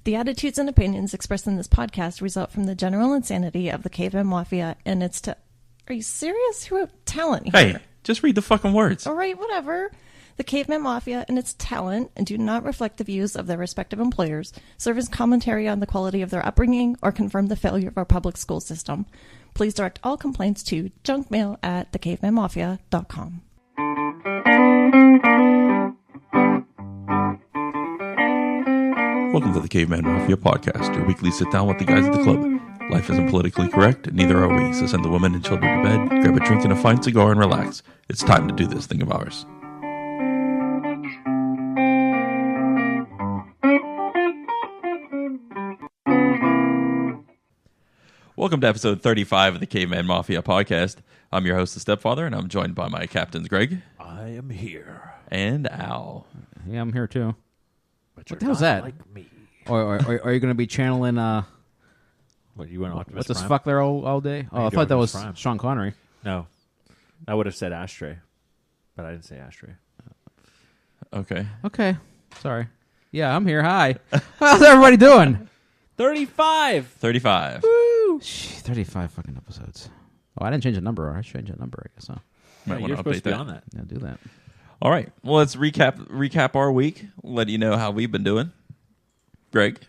The attitudes and opinions expressed in this podcast result from the general insanity of the Caveman Mafia and its... Are you serious? Who wrote talent here? Hey, just read the fucking words. All right, whatever. The Caveman Mafia and its talent and do not reflect the views of their respective employers, serve as commentary on the quality of their upbringing, or confirm the failure of our public school system. Please direct all complaints to junkmail@thecavemanmafia.com. Welcome to the Caveman Mafia podcast, your weekly sit down with the guys at the club. Life isn't politically correct, neither are we, so send the women and children to bed, grab a drink and a fine cigar and relax. It's time to do this thing of ours. Welcome to episode 35 of the Caveman Mafia podcast. I'm your host, the Stepfather, and I'm joined by my captains, Greg. I am here. And Al. Yeah, I'm here too. But What the hell's that? like me. Or are you going to be channeling, What, you went Optimus what's this Prime? fuck there all day? Oh, I thought that was Optimus Prime. Sean Connery. No. I would have said ashtray, but I didn't say ashtray. Okay. Okay, sorry. Yeah, I'm here. Hi. How's everybody doing? 35! 35. Woo! 35 fucking episodes. Oh, I didn't change the number. I should change the number, I guess. Huh? Might want You're to supposed update to be that. on that. Yeah, do that. All right. Well, let's recap our week. Let you know how we've been doing. Greg,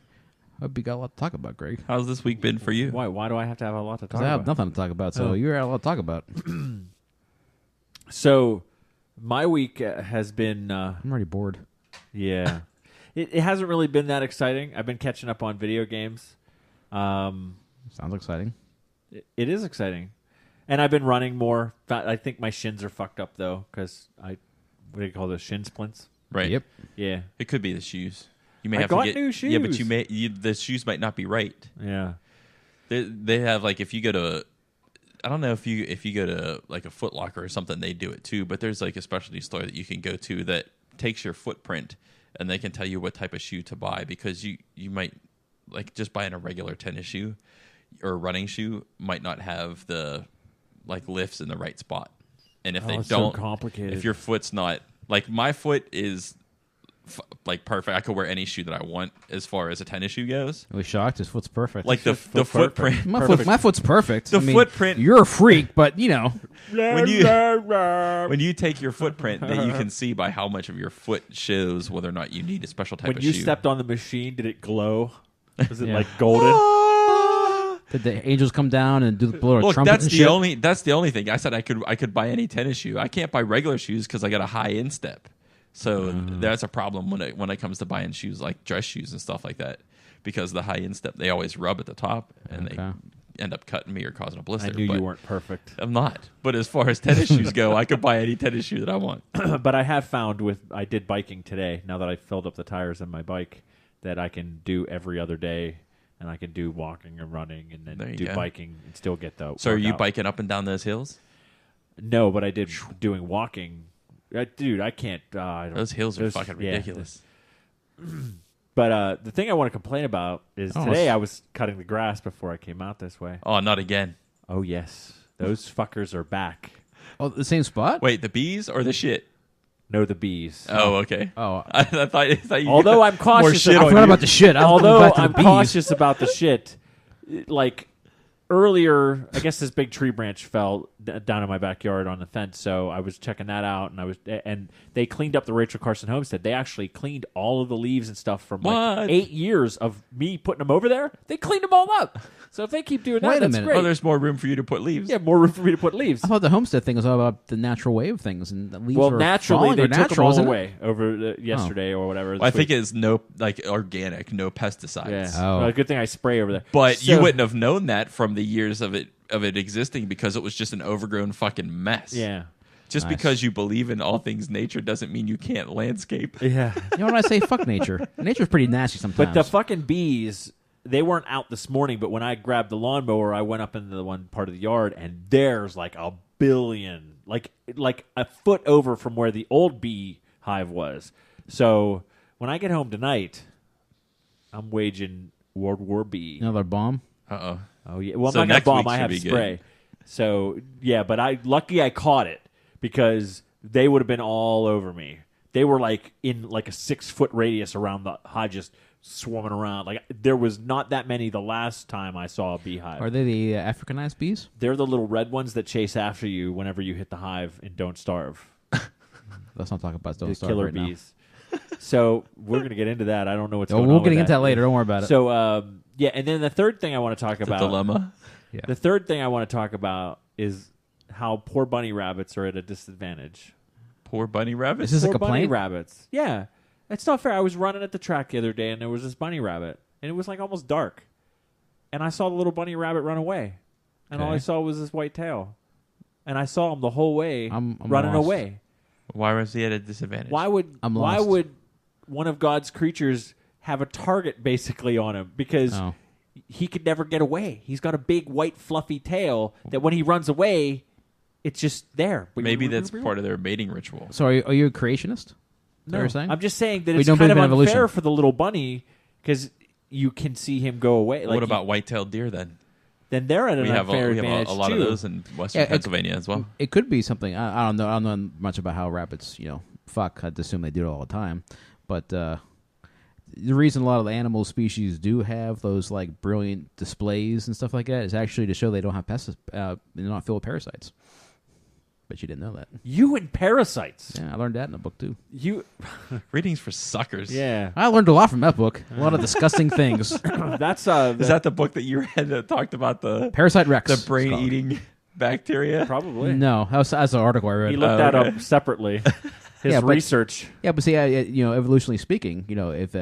Hope you got a lot to talk about, Greg. how's this week been for you? Why? Why do I have to have a lot to talk Because I have about? nothing to talk about, so Oh. you got a lot to talk about. So, my week has been, I'm already bored. yeah. It hasn't really been that exciting. I've been catching up on video games. Sounds exciting. It is exciting. And I've been running more. I think my shins are fucked up, though, because what do you call those, shin splints? Right. Yep. Yeah. It could be the shoes. You may I have got to get new Yeah, but shoes. the shoes might not be right. Yeah. They have, like, if you go to, I don't know if you go to like a Foot Locker or something, they do it too. But there's like a specialty store that you can go to that takes your footprint and they can tell you what type of shoe to buy, because you might, like, just buying a regular tennis shoe or a running shoe might not have the, like, lifts in the right spot. And if they it's so don't, complicated. if your foot's not, like, my foot is like perfect. I could wear any shoe that I want as far as a tennis shoe goes. I was shocked. His foot's perfect. Like the foot footprint. my foot's perfect. The I mean, footprint- You're a freak, but you know. when you take your footprint that you can see by how much of your foot shows whether or not you need a special type When of you shoe. stepped on the machine, did it glow? Was it Yeah. like golden? Did the angels come down and do the blow a Look, trumpet that's and the shit? only thing. I said I could buy any tennis shoe. I can't buy regular shoes because I got a high instep. So that's a problem when it comes to buying shoes, like dress shoes and stuff like that, because the high instep, they always rub at the top and Okay. they end up cutting me or causing a blister. I knew but you weren't perfect. I'm not. But as far as tennis shoes go, I could buy any tennis shoe that I want. But I have found I did biking today, now that I filled up the tires on my bike, that I can do every other day, and I can do walking and running and There then you do go. biking and still get the So are you workout. biking up and down those hills? No, but I did doing walking. Dude, I can't. I don't, Those hills are those- fucking yeah. ridiculous. But the thing I want to complain about is Oh, today it's- I was cutting the grass before I came out this way. Oh, not again. Oh, yes. Those fuckers are back. Oh, the same spot? Wait, the bees or the shit? No, the bees. Oh, okay. Oh, I thought you Although I'm more cautious shit I on forgot you. about the shit. I was Although going back to I'm the bees. cautious about the shit, like earlier, I guess this big tree branch fell down in my backyard on the fence, so I was checking that out, and they cleaned up the Rachel Carson homestead. They actually cleaned all of the leaves and stuff from like What? 8 years of me putting them over there. They cleaned them all up. So if they keep doing that, Wait a that's minute. great. Oh, there's more room for you to put leaves. Yeah, more room for me to put leaves. I thought the homestead thing was all about the natural way of things, and the leaves Well, were naturally, falling they or took them natural, all isn't it? away over yesterday or whatever. Well, I this think week. it's no, like, organic, no pesticides. Yeah. Oh. Well, good thing I spray over there. But you So- wouldn't have known that from the years of it existing, because it was just an overgrown fucking mess. Yeah. Just Nice. because you believe in all things nature doesn't mean you can't landscape. Yeah. You know what I say? Fuck nature. Nature's pretty nasty sometimes. But the fucking bees, they weren't out this morning, but when I grabbed the lawnmower, I went up into the one part of the yard, and there's like a billion, like a foot over from where the old bee hive was. So when I get home tonight, I'm waging World War B. Another bomb? Uh-oh. Oh yeah. Well, So I'm not next gonna week bomb. I should have be good. spray. So yeah, but lucky I caught it, because they would have been all over me. They were like in like a 6 foot radius around the hive, just swarming around. Like there was not that many the last time I saw a beehive. Are they the Africanized bees? They're the little red ones that chase after you whenever you hit the hive in Don't Starve. Let's not talk about those The killer bees. So we're going to get into that. I don't know what's going on. We'll with get into that that later. Don't worry about it. So yeah, and then the third thing I want to talk about. dilemma. Yeah. The third thing I want to talk about is how poor bunny rabbits are at a disadvantage. Poor bunny rabbits. Is this a Poor bunny complaint? rabbits. Yeah. It's not fair. I was running at the track the other day, and there was this bunny rabbit, and it was like almost dark. And I saw the little bunny rabbit run away. And all Okay. I saw was this white tail. And I saw him the whole way I'm running lost. away. Why was he at a disadvantage? Why would I'm why lost. would one of God's creatures have a target basically on him? Because Oh. he could never get away. He's got a big white fluffy tail that when he runs away, it's just there. Maybe that's part of their mating ritual. So are you a creationist? Is that No, what you're saying? I'm just saying that We it's don't kind of believe in unfair evolution. for the little bunny because you can see him go away. What about white-tailed deer then? Then they're at an We have unfair a advantage lot too. of those in western Yeah, Pennsylvania as well. It could be something. I don't know. I don't know much about how rabbits, fuck. I'd assume they do it all the time. But the reason a lot of the animal species do have those like brilliant displays and stuff like that is actually to show they don't have they're not filled with parasites. But you didn't know that. You and parasites. Yeah, I learned that in a book too. You, Readings for suckers. yeah. I learned a lot from that book. A lot of disgusting things. That's Is that the book that you read that talked about the Parasite Rex. it's called. brain-eating bacteria? probably. No, that's an article I read. He looked that okay. up separately. His Yeah, but- research. Yeah, but see, evolutionally speaking, if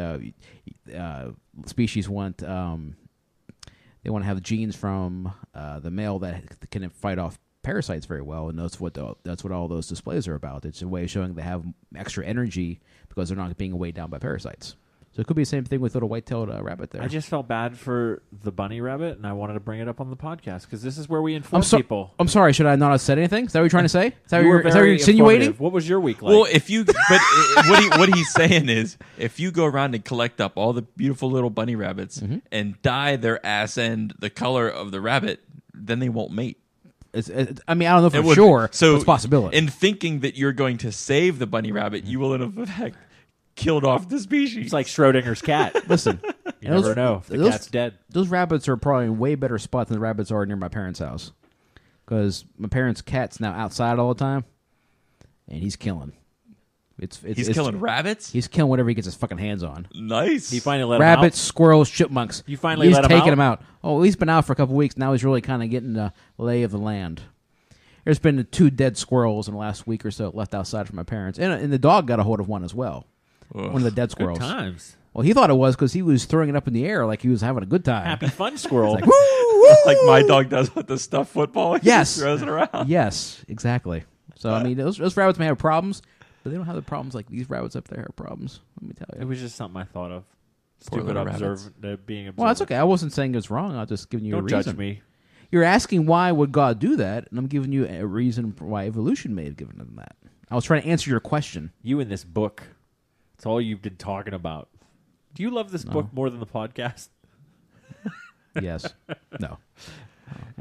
species want they want to have genes from the male that can fight off parasites very well, and that's what all those displays are about. It's a way of showing they have extra energy because they're not being weighed down by parasites. So it could be the same thing with little white-tailed rabbit there. I just felt bad for the bunny rabbit, and I wanted to bring it up on the podcast because this is where we inform people. I'm sorry. Should I not have said anything? Is that what you're trying to say? Is that You what were you're, is that what very you're insinuating? informative. What was your week like? Well, if you, what he's saying is, if you go around and collect up all the beautiful little bunny rabbits Mm-hmm. and dye their ass end the color of the rabbit, then they won't mate. I mean, I don't know It for would- sure. So it's a possibility. In thinking that you're going to save the bunny rabbit, you will in effect killed off the species. it's like Schrodinger's cat. Listen, You never know if the those- cat's dead. Those rabbits are probably in a way better spot than the rabbits are near my parents' house. Because my parents' cat's now outside all the time, and he's killing. he's killing rabbits. He's killing whatever he gets his fucking hands on. Nice. He finally let Rabbits, him squirrels, chipmunks. You finally he's let him taking out? them out. Oh, he's been out for a couple weeks. Now he's really kind of getting the lay of the land. There's been 2 dead squirrels in the last week or so left outside from my parents, and the dog got a hold of one as well. Ugh. One of the dead out. squirrels. Good times. Well, he thought it was because he was throwing it up in the air like he was having a good time. Happy fun squirrel. Like, woo! Like my dog does with the stuffed football. He Yes. just throws it around. Yes, exactly. So I mean, those rabbits may have problems, but they don't have the problems like these rabbits up there have problems. Let me tell It you. was just something I thought of. Poor Stupid little rabbits. being observant. Well, that's okay. I wasn't saying it's wrong. I was just giving you Don't a reason. judge me. You're asking why would God do that, and I'm giving you a reason why evolution may have given them that. I was trying to answer your question. You in this book. It's all you've been talking about. Do you love this book more than the podcast? Yes. No.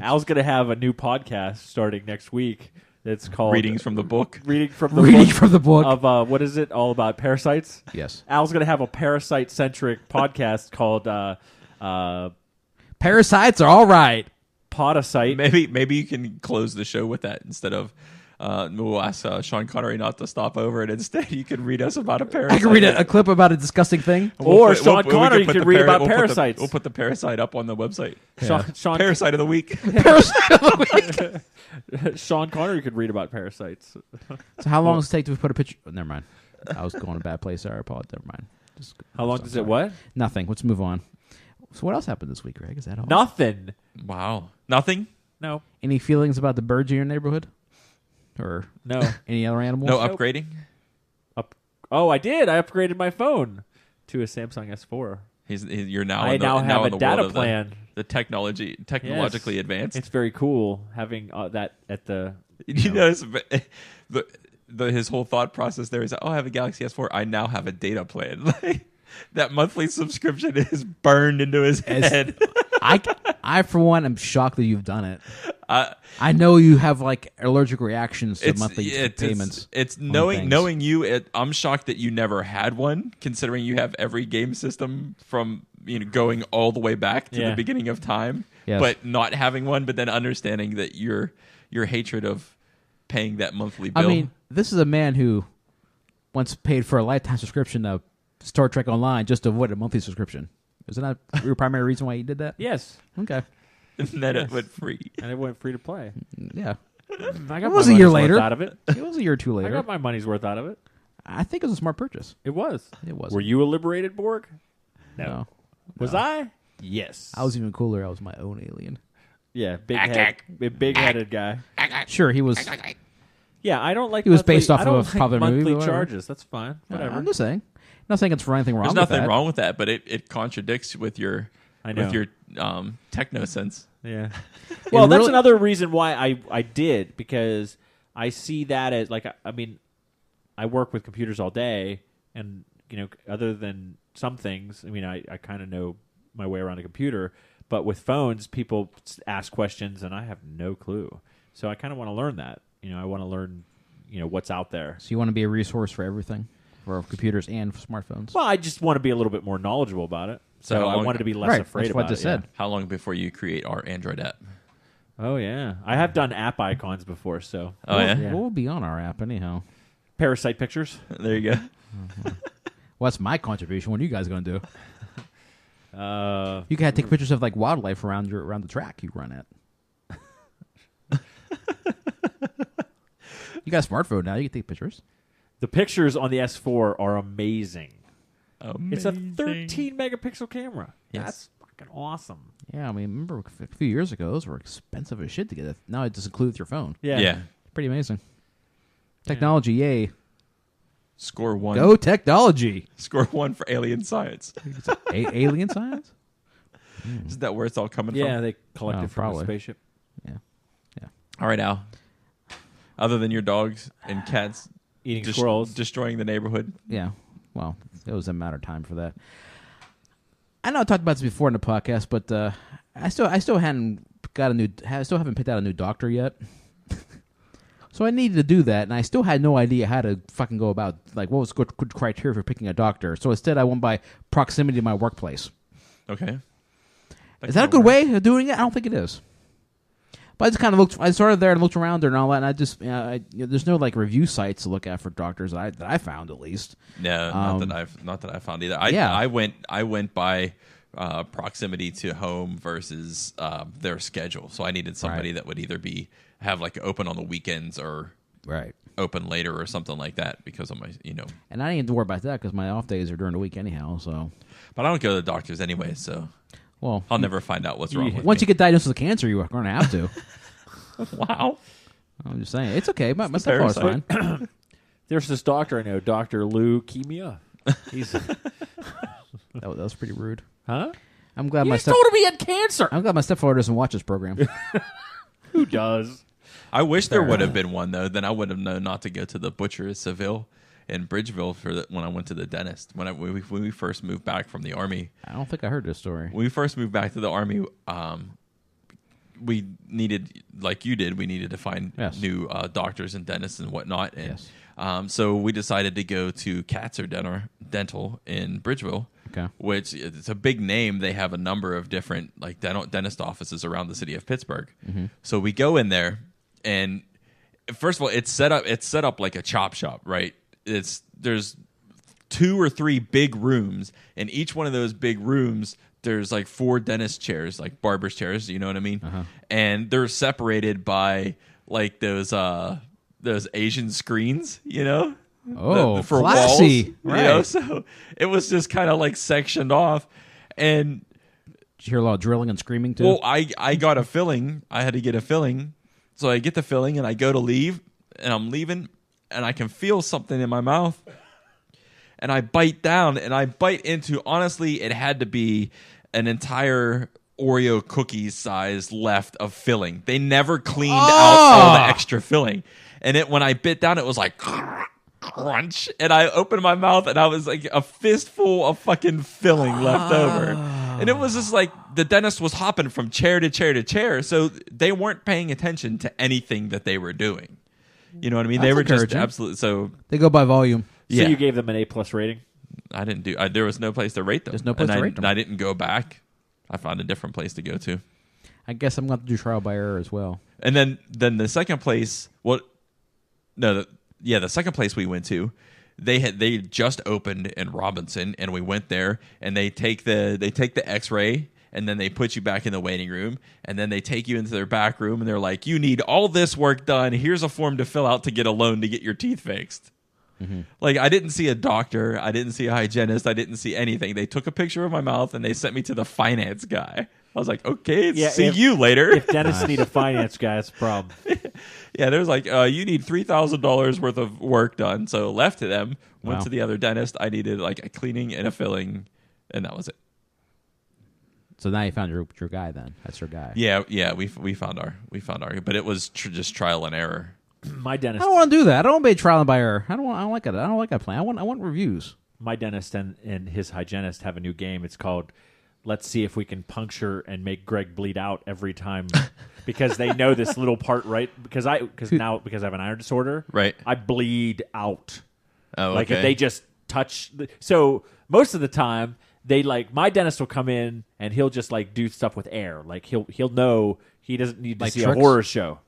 Al's going to have a new podcast starting next week. It's called Readings from the book. Reading from the Reading book from the book. of what is it all about? Parasites. Yes. Al's going to have a parasite centric podcast called Parasites are all right. Podasite. Maybe you can close the show with that instead of. We'll ask Sean Connery not to stop over, and instead you can read us about a parasite. I can read a clip about a disgusting thing. Or Sean Connery could read about we'll put the- parasites. We'll put the parasite up on the website. Sean Parasite of the week. Sean Connery could read about parasites. So how long does it take to put a picture? Oh, never mind. I was going a bad place there. I apologize. Never mind. Just, How long I'm does sorry. it what? Nothing. Let's move on. So what else happened this week, Greg? Is that all? Nothing. Wow. Nothing? No. Any feelings about the birds in your neighborhood? Or No. any other animals? No Nope. upgrading? Oh, I did. I upgraded my phone to a Samsung S4. You're now. I in the, now have in a the data world of plan. The technologically advanced. It's very cool having that at the. You notice his whole thought process there is, oh, I have a Galaxy S4. I now have a data plan. That monthly subscription is burned into his head. I for one am shocked that you've done it. Uh, I know you have like allergic reactions to monthly payments. It's on knowing things. you. I'm shocked that you never had one, considering you have every game system from going all the way back to the beginning of time, Yes. but not having one. But then understanding that your hatred of paying that monthly bill. I mean, this is a man who once paid for a lifetime subscription of Star Trek Online just to avoid a monthly subscription. Isn't that your primary reason why you did that? Yes. Okay. and then it went free. And it went free to play. Yeah. I got It was my a year money's later. worth out of it. It was a year or two I later. got my money's worth out of it. I think it was a smart purchase. It was. It was. Were you a liberated Borg? No. Was I? Yes. I was even cooler. I was my own alien. Yeah, big headed guy. Sure, he was. Yeah, I don't like. He was monthly- based off I don't of a like popular movie, monthly but whatever. charges. That's fine. Whatever. I'm just saying. Not saying it's for anything wrong. There's with nothing that. wrong with that, but it contradicts with your I know. techno sense. Yeah. Well, It that's really- another reason why I did, because I see that as like, I mean, I work with computers all day, and other than some things, I mean, I kind of know my way around a computer, but with phones, people ask questions and I have no clue. So I kind of want to learn that. I want to learn what's out there. So you want to be a resource for everything, for computers and for smartphones. Well, I just want to be a little bit more knowledgeable about it. So So how I long- wanted to be less Right, afraid that's what I about just it. yeah. said. How long before you create our Android app? Oh yeah, I have done app icons before. So Oh yeah, Yeah. What will be on our app anyhow? parasite pictures. there you go. Well, that's my contribution. What are you guys going to do? Uh, You can take pictures of like wildlife around the track you run at. You got a smartphone now. You can take pictures. the pictures on the S4 are amazing. Amazing. It's a 13 megapixel camera. Yes. That's fucking awesome. Yeah, I mean, remember a few years ago, those were expensive as shit to get. Now it just includes your phone. Yeah. Pretty amazing. Technology, yay. Score one. Go technology. Score one for alien science. Alien science? Isn't that where it's all coming Yeah, from? they collected Oh, from a probably. spaceship. Yeah. All right, Al. Other than your dogs and cats Eating squirrels. destroying the neighborhood, Yeah. Well, it was a matter of time for that. I know I talked about this before in the podcast, but I still haven't picked out a new doctor yet. So I needed to do that, and I still had no idea how to fucking go about, like, what was good criteria for picking a doctor. So instead, I went by proximity to my workplace. okay. Is that a good way of doing it? I don't think it is. But I just kind of looked. I started there and looked around there and all that, and I just, there's no like review sites to look at for doctors that I found at least. No, not that I found either. I went by proximity to home versus their schedule. So I needed somebody Right. that would either have like open on the weekends or Right. open later or something like that because of my And I didn't have to worry about that because my off days are during the week anyhow. So, But I don't go to the doctors anyway, so well, I'll never find out what's wrong with once me. you get diagnosed with cancer, you are going to have to. Wow. I'm just saying, it's okay. My stepfather's fine. parasite. There's this doctor I know, Dr. Leukemia. He's That was pretty rude. huh? I'm glad You my just told him he had cancer. I'm glad my stepfather doesn't watch this program. Who does? I wish there would have been one though. Then I would have known not to go to the butcher at Seville in Bridgeville when I went to the dentist. When we first moved back from the army, I don't think I heard this story. when we first moved back to the army, we needed, like you did, we needed to find Yes. new doctors and dentists and whatnot. And Yes. so we decided to go to Katzer Dental in Bridgeville. Okay. Which it's a big name. They have a number of different like dentist offices around the city of Pittsburgh. Mm-hmm. So we go in there, and first of all, it's set up like a chop shop, right? There's 2 or 3 big rooms, and each one of those big rooms there's like 4 dentist chairs, like barber's chairs. You know what I mean? And they're separated by like those Asian screens, you know. Oh, For classy. walls, Right. you know? So it was just kind of like sectioned off, and Did you hear a lot of drilling and screaming too? well, I got a filling. I had to get a filling, so I get the filling, and I go to leave, and I'm leaving, and I can feel something in my mouth, and I bite down, and I bite into. Honestly, it had to be an entire Oreo cookie size left of filling. They never cleaned out all the extra filling, and when I bit down, it was like crunch, and I opened my mouth, and I was like a fistful of fucking filling left over. And it was just like the dentist was hopping from chair to chair to chair, so they weren't paying attention to anything that they were doing. You know what I mean? That's they were just encouraging. absolutely so. They go by volume. So Yeah, you gave them an A+ rating? I didn't do. There was no place to rate them. There's no place to rate them. And I didn't go back. I found a different place to go to. I guess I'm going to do trial by error as well. And then the second place, the second place we went to, they just opened in Robinson, and we went there, and they take the X-ray, and then they put you back in the waiting room, and then they take you into their back room, and they're like, you need all this work done. Here's a form to fill out to get a loan to get your teeth fixed. Mm-hmm. Like, I didn't see a doctor, I didn't see a hygienist, I didn't see anything. They took a picture of my mouth, and they sent me to the finance guy. I was like, okay, see you later. If dentists need a finance guy, that's a problem. Yeah, there's like, you need $3,000 worth of work done. So left to them, went Wow. to the other dentist. I needed like a cleaning and a filling, and that was it. So now you found your guy then. That's your guy. Yeah, we found our, but it was just trial and error. My dentist, I don't want to do that. I don't want to be trial by error. I don't like it. I don't like that plan. I want reviews. my dentist and his hygienist have a new game. It's called Let's See If We Can Puncture and Make Greg Bleed Out every time, because they know this little part, right? Because I have an iron disorder, Right. I bleed out. Oh, okay. Like if they just touch. So most of the time, they my dentist will come in and he'll just do stuff with air. Like he'll know he doesn't need to see tricks? a horror show.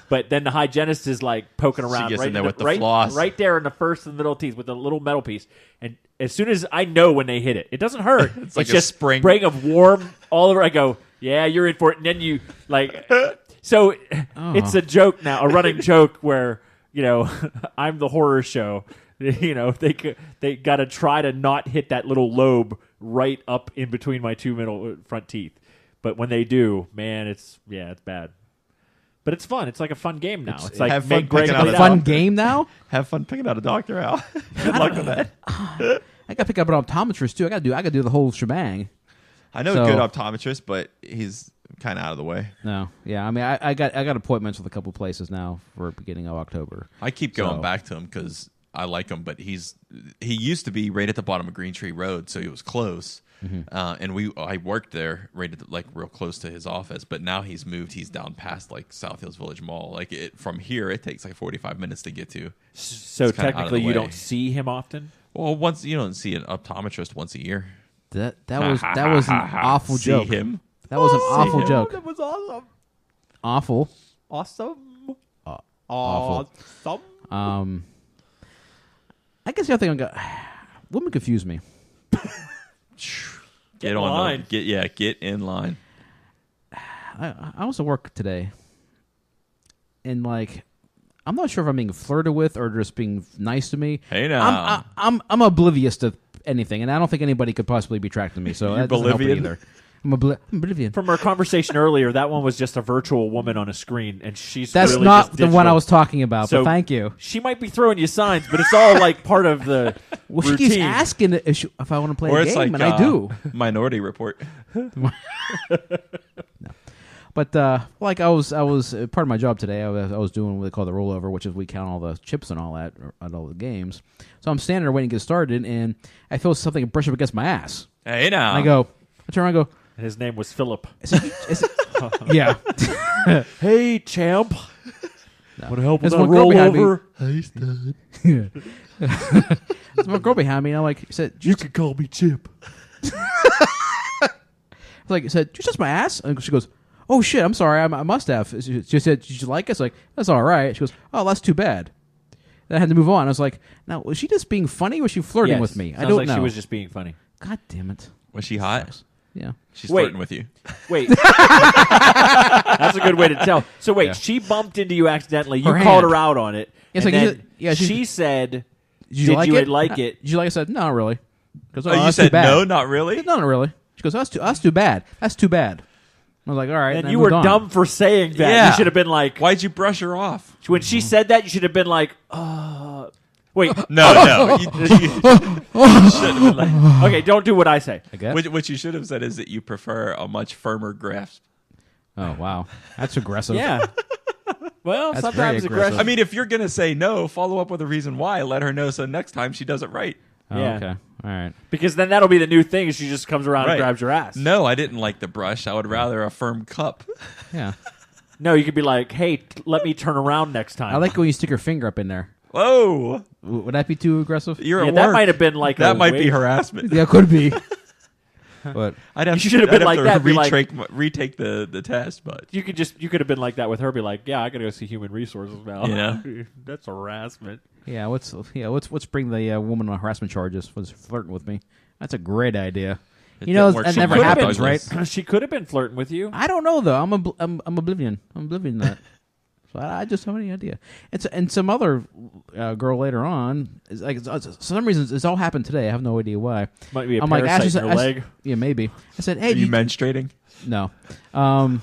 But then the hygienist is poking around gets right in there with the right, floss. right there in the first and middle teeth with a little metal piece. And as soon as I know when they hit it, it doesn't hurt. It's like a just spring. spraying of warm all over. I go, yeah, you're in for it. And then you so it's a joke now, a running joke where I'm the horror show. They got to try to not hit that little lobe right up in between my two middle front teeth. But when they do, man, it's bad. But it's fun. It's like a fun game now. It's like have fun make Greg picking out bleed a Fun out. game now. Have fun picking out a doctor out. Good luck with that. I got to pick up an optometrist too. I got to do the whole shebang. I know So- a good optometrist, but he's kind of out of the way. No, yeah. I mean, I got appointments with a couple places now for beginning of October. I keep going So- back to him because I like him, but he used to be right at the bottom of Green Tree Road, so he was close. And I worked there right at real close to his office, but now he's moved. He's down past South Hills Village Mall. From here, it takes 45 minutes to get to. So It's kinda out of technically, the you way. don't see him often. Well, once you don't see an optometrist once a year. That was an awful See joke. him. That was an awful him. joke. That was awesome. Awful. Awesome. Awful. Awesome. I guess the other thing I got. Women confuse me. Get in on line. Get in line. I was at work today, and I'm not sure if I'm being flirted with or just being nice to me. Hey now. I'm oblivious to anything, and I don't think anybody could possibly be attracted to me. So that doesn't help it Bolivian? either. I'm oblivion. From our conversation earlier, that one was just a virtual woman on a screen, and she's That's really not just the one I digital. was talking about. So but thank you. She might be throwing you signs, but it's all part of the Well, routine. she keeps asking if I want to play Or a it's game, and I do. Minority Report. But I was part of my job today. I was doing what they call the rollover, which is we count all the chips and all that at all the games. So I'm standing there waiting to get started, and I feel something brush up against my ass. Hey now. And I turn around and go, His name was Philip. yeah. Hey, champ. Want to help with There's that one girl behind me. rollover? Hey, stud. There's one girl behind me, and I said, You can call me Chip. I said, did you touch my ass? And she goes, oh shit, I'm sorry, I must have. She said, did you like it? I was like, that's all right. She goes, oh, that's too bad. Then I had to move on. I was like, now, was she just being funny or was she flirting Yes. with me? I Sounds don't like know. she was just being funny. God damn it. Was she hot? Yeah. She's Wait. flirting with you. Wait. That's a good way to tell. So wait, Yeah. she bumped into you accidentally. You Her called hand. her out on it. It's and like, then yeah, she said, Did you Did like you it? like it? Did you like it? I said, no, not really. She goes, Oh, you that's too said bad. no, not really? No, not really. She goes, that's too bad. That's too bad. I was like, all right. and I you moved were on. dumb for saying that. Yeah. You should have been like, Why'd you brush her off? when she said that, you should have been like, wait. No. You shouldn't have been like. Okay, don't do what I say. I guess. What you should have said is that you prefer a much firmer grasp. Oh, wow. That's aggressive. Yeah. Well, That's sometimes very aggression. aggressive. I mean, if you're going to say no, follow up with a reason why. Let her know so next time she does it right. Oh, Yeah. okay. All right. Because then that'll be the new thing. Is she just comes around and grabs your ass. No, I didn't like the brush. I would rather a firm cup. Yeah. No, you could be like, hey, let me turn around next time. I like when you stick your finger up in there. Whoa. Would that be too aggressive? You're Yeah, at that work. might have been like That a might be wig. harassment. Yeah, it could be. But I'd have You should have been like that, be like- retake the test, but You could have been like that with her. Be like, yeah, I gotta go see human resources now. Yeah. That's harassment. yeah, let's bring the woman on harassment charges for flirting with me. That's a great idea. it You know, didn't work that so never well with happens, Douglas. right? She could have been flirting with you. I don't know though. I'm oblivion. I'm oblivion to that. So I just don't have any idea. And some other girl later on is like for some reason it's all happened today. I have no idea why. Might be a I'm like, parasite Ashley in her leg. yeah, maybe. I said, hey, Are you menstruating? no. Am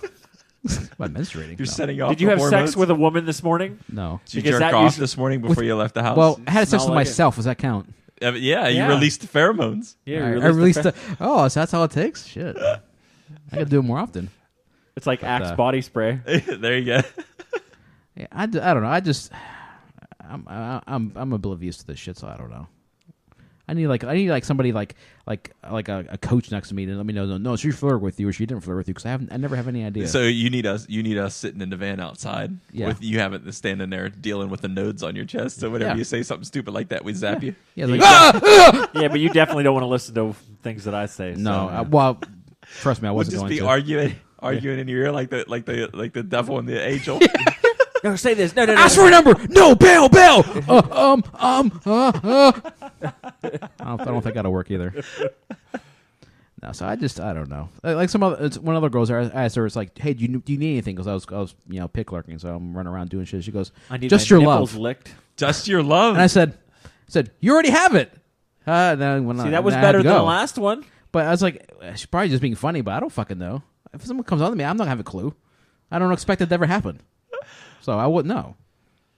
I menstruating? You're No. setting off. Did you the have hormones? sex with a woman this morning? No. Did you because jerk that off usually- this morning before you left the house? Well, I had sex Smell with like it. myself. Does that count? Yeah, you Yeah. released pheromones. Yeah, I released oh, so that's all it takes? Shit. I gotta do it more often. It's like Axe uh, body spray. There you go. Yeah, I don't know. I'm oblivious to this shit, so I don't know. I need somebody like a coach next to me to let me know. No, she flirted with you or she didn't flirt with you because I never have any idea. So you need us sitting in the van outside. Yeah. With you having standing there dealing with the nodes on your chest. So whenever Yeah. you say something stupid like that, we zap you. yeah, like, Yeah, but you definitely don't want to listen to things that I say. no, so. well, trust me, I We'll wasn't just going be to. arguing in your ear like the devil and the angel. No, say this. No. Ask for a number. No, bail. I don't think that'll work either. No, so I don't know. Like one other girls, I asked her, it's like, hey, do you need anything? Because I was pick lurking, so I'm running around doing shit. She goes, I need just my your nipples love. licked. Just your love. And I said, you already have it. Then when See, that was better than the last one. But I was like, she's probably just being funny, but I don't fucking know. If someone comes on to me, I'm not gonna have a clue. I don't expect it to ever happen. So I wouldn't know.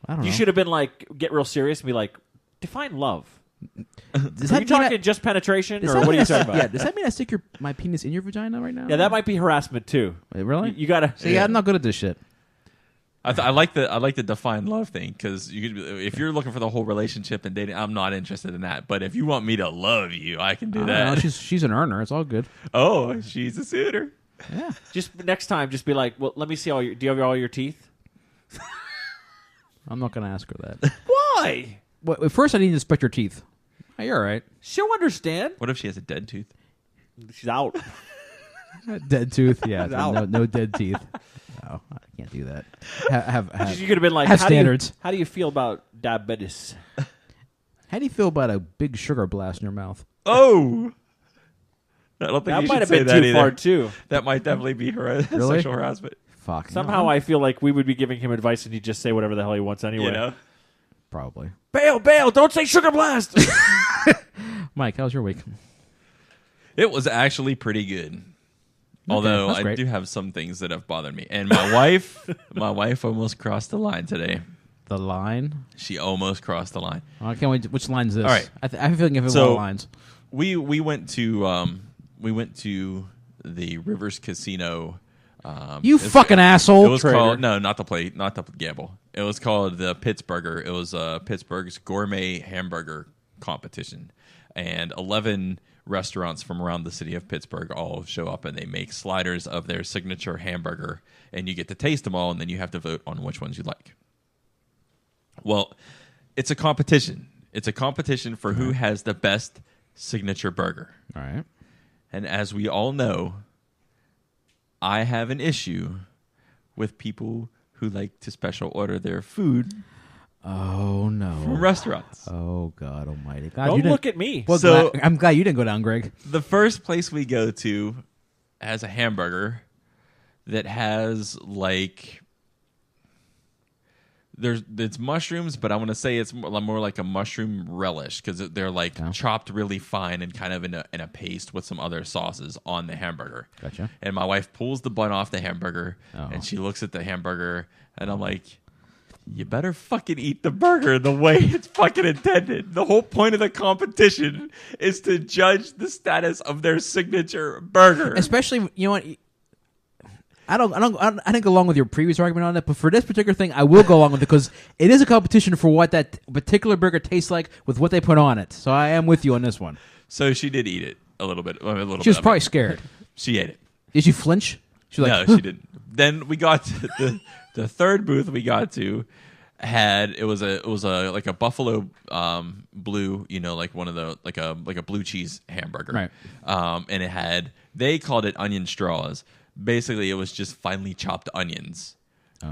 I don't know. You should have been like, get real serious and be like, define love. Does Are that you mean talking just penetration, does or that what are mean you talking about? Yeah, does that mean I stick my penis in your vagina right now? Yeah, that might be harassment too. Wait, really? You gotta. See, I'm not good at this shit. I like the define love thing because if you're looking for the whole relationship and dating, I'm not interested in that. But if you want me to love you, I can do I that. don't know, she's an earner. It's all good. Oh, she's a suitor. Yeah. Just next time, just be like, well, let me see do you have all your teeth? I'm not gonna ask her that. Why? Well, first, I need to inspect your teeth. Oh, you're all right. She'll understand. What if she has a dead tooth? She's out. Dead tooth. Yeah. It's out. No dead teeth. No, I can't do that. Have You could have been like, have how standards. how do you feel about diabetes? How do you feel about a big sugar blast in your mouth? Oh, I don't think That you might should have say been that too either. far too. That might definitely be Really? sexual harassment. Fuck. Somehow I feel like we would be giving him advice and he'd just say whatever the hell he wants anyway. You know, Probably. Bail, don't say sugar blast. Mike, how's your week? it was actually pretty good. Although that's I great. do have some things that have bothered me, and my wife almost crossed the line today. The line? She almost crossed the line. Oh, I can't wait. Which line's this? All right. I have a feeling if it So- all lines. We went to the Rivers Casino. You it's- fucking asshole. It was Traitor. called not to gamble. It was called the Pittsburgher. It was Pittsburgh's gourmet hamburger competition, and 11 restaurants from around the city of Pittsburgh all show up and they make sliders of their signature hamburger, and you get to taste them all, and then you have to vote on which ones you like. Well, it's a competition. It's a competition for who has the best signature burger. All right. And as we all know, I have an issue with people who like to special order their food Oh no. from restaurants. Oh God Almighty. God, Don't you didn't- look at me. Well, So- I'm glad you didn't go down, Greg. The first place we go to has a hamburger that has like it's mushrooms, but I want to say it's more like a mushroom relish because they're like Okay. chopped really fine and kind of in a paste with some other sauces on the hamburger. Gotcha. And my wife pulls the bun off the hamburger Oh. and she looks at the hamburger and I'm like, you better fucking eat the burger the way it's fucking intended. The whole point of the competition is to judge the status of their signature burger. Especially, you know what? I didn't go along with your previous argument on it, but for this particular thing, I will go along with it because it is a competition for what that particular burger tastes like with what they put on it. So I am with you on this one. So she did eat it a little bit. She was probably scared. She ate it. Did you flinch? She was like, no, she didn't. Then we got to the third booth we got to it was like a buffalo blue, like one of the like a blue cheese hamburger. Right. And they called it onion straws. Basically, it was just finely chopped onions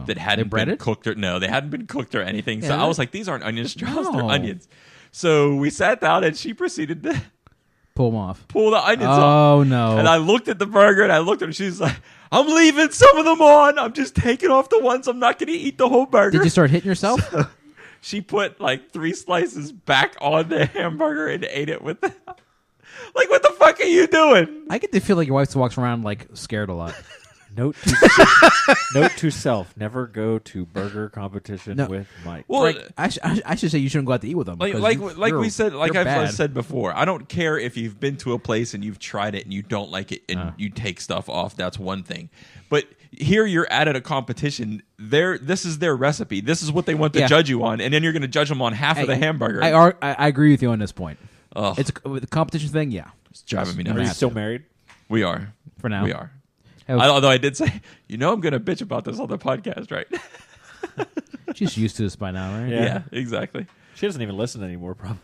that hadn't been cooked they hadn't been cooked or anything. So I was like, these aren't onion straws, they're onions. So we sat down and she proceeded to pull them off. Pull the onions off. Oh, no. And I looked at the burger and I looked at her. She's like, I'm leaving some of them on. I'm just taking off the ones. I'm not going to eat the whole burger. Did you start hitting yourself? So she put like 3 slices back on the hamburger and ate it with like, what the fuck are you doing? I get to feel like your wife walks around like scared a lot. Note to self: never go to burger competition with Mike. Well, like, I should say you shouldn't go out to eat with them. Like we said, like I've said before, I don't care if you've been to a place and you've tried it and you don't like it and you take stuff off. That's one thing. But here you're at a competition. This is their recipe. This is what they want to judge you on, and then you're going to judge them on half of the hamburger. I agree with you on this point. Ugh. It's the competition thing. Yeah, it's driving me nuts. Are you still married? We are. For now. We are. Although I did say, I'm going to bitch about this on the podcast, right? She's used to this by now, right? Yeah, exactly. She doesn't even listen anymore, probably.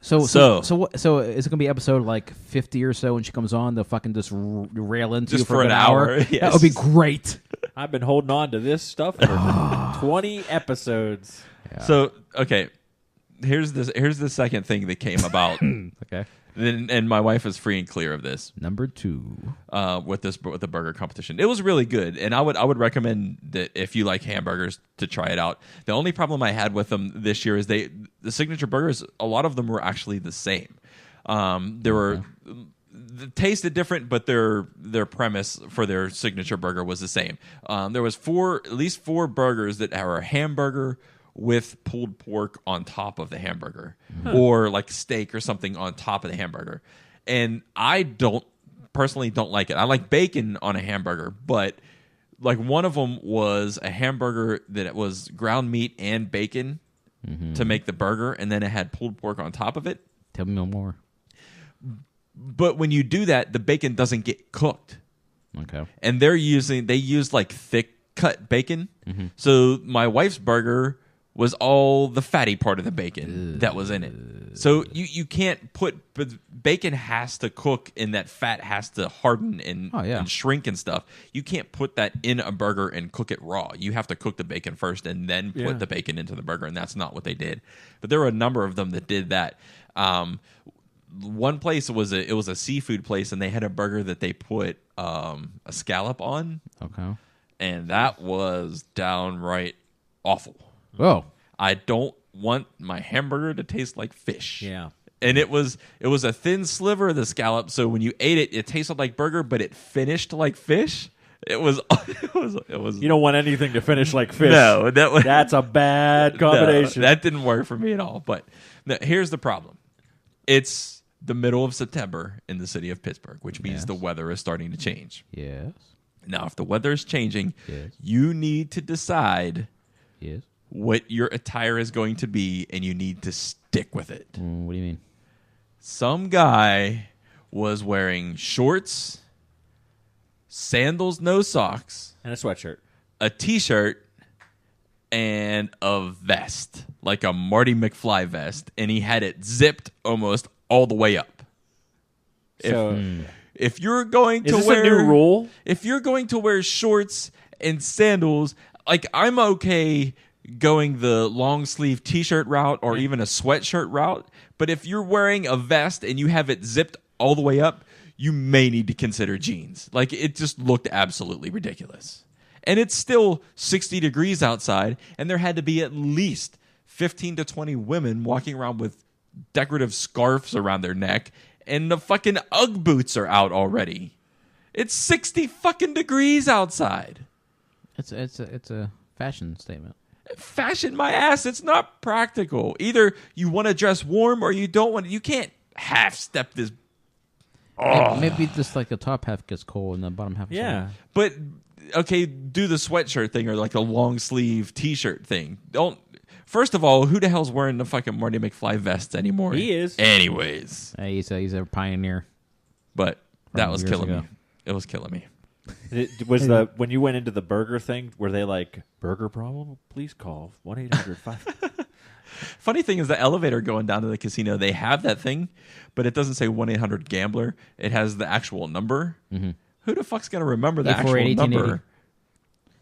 So is it going to be episode like 50 or so when she comes on? They'll fucking just rail into you for an hour. Yes. That would be great. I've been holding on to this stuff for 20 episodes. Yeah. So, okay, here's the second thing that came about. Okay. And my wife is free and clear of this. Number 2, with the burger competition, it was really good, and I would recommend that if you like hamburgers to try it out. The only problem I had with them this year is the signature burgers. A lot of them were actually the same. They tasted different, but their premise for their signature burger was the same. There was at least 4 burgers that are a hamburger with pulled pork on top of the hamburger, or like steak or something on top of the hamburger. And I personally don't like it. I like bacon on a hamburger, but like one of them was a hamburger that it was ground meat and bacon to make the burger, and then it had pulled pork on top of it. Tell me no more. But when you do that, the bacon doesn't get cooked. Okay. And they use like thick cut bacon. So my wife's burger was all the fatty part of the bacon that was in it. So you can't but bacon has to cook, and that fat has to harden and shrink and stuff. You can't put that in a burger and cook it raw. You have to cook the bacon first and then put the bacon into the burger, and that's not what they did. But there were a number of them that did that. One place was a seafood place, and they had a burger that they put a scallop on. Okay. And that was downright awful. Oh, I don't want my hamburger to taste like fish. Yeah. And it was a thin sliver of the scallop, so when you ate it, it tasted like burger, but it finished like fish. It was. You don't want anything to finish like fish. No, that's a bad combination. No, that didn't work for me at all. But here's the problem: it's the middle of September in the city of Pittsburgh, which means the weather is starting to change. Yes. Now, if the weather is changing, you need to decide. Yes. What your attire is going to be, and you need to stick with it. What do you mean? Some guy was wearing shorts, sandals, no socks, and a sweatshirt, a t-shirt, and a vest, like a Marty McFly vest, and he had it zipped almost all the way up. If you're going to wear a new rule? If you're going to wear shorts and sandals, like I'm okay going the long sleeve t-shirt route or even a sweatshirt route, but if you're wearing a vest and you have it zipped all the way up, you may need to consider jeans. Like, it just looked absolutely ridiculous. And it's still 60 degrees outside, and there had to be at least 15 to 20 women walking around with decorative scarves around their neck, and the fucking Ugg boots are out already. It's 60 fucking degrees outside. It's a fashion statement. Fashion my ass. It's not practical. Either you want to dress warm or you don't want to. You can't half step this. Maybe just like the top half gets cold and the bottom half is warm. But okay, do the sweatshirt thing or like a long sleeve t-shirt thing. Don't First of all, who the hell's wearing the fucking Marty McFly vests anymore? He is. Anyways. Hey, he's a pioneer. But that was years killing ago. me. It was killing me. Was when you went into the burger thing, were they like, burger problem? Please call 1-800-5. Funny thing is the elevator going down to the casino, they have that thing, but it doesn't say 1-800-GAMBLER. It has the actual number. Mm-hmm. Who the fuck's going to remember the actual 848-1880. number?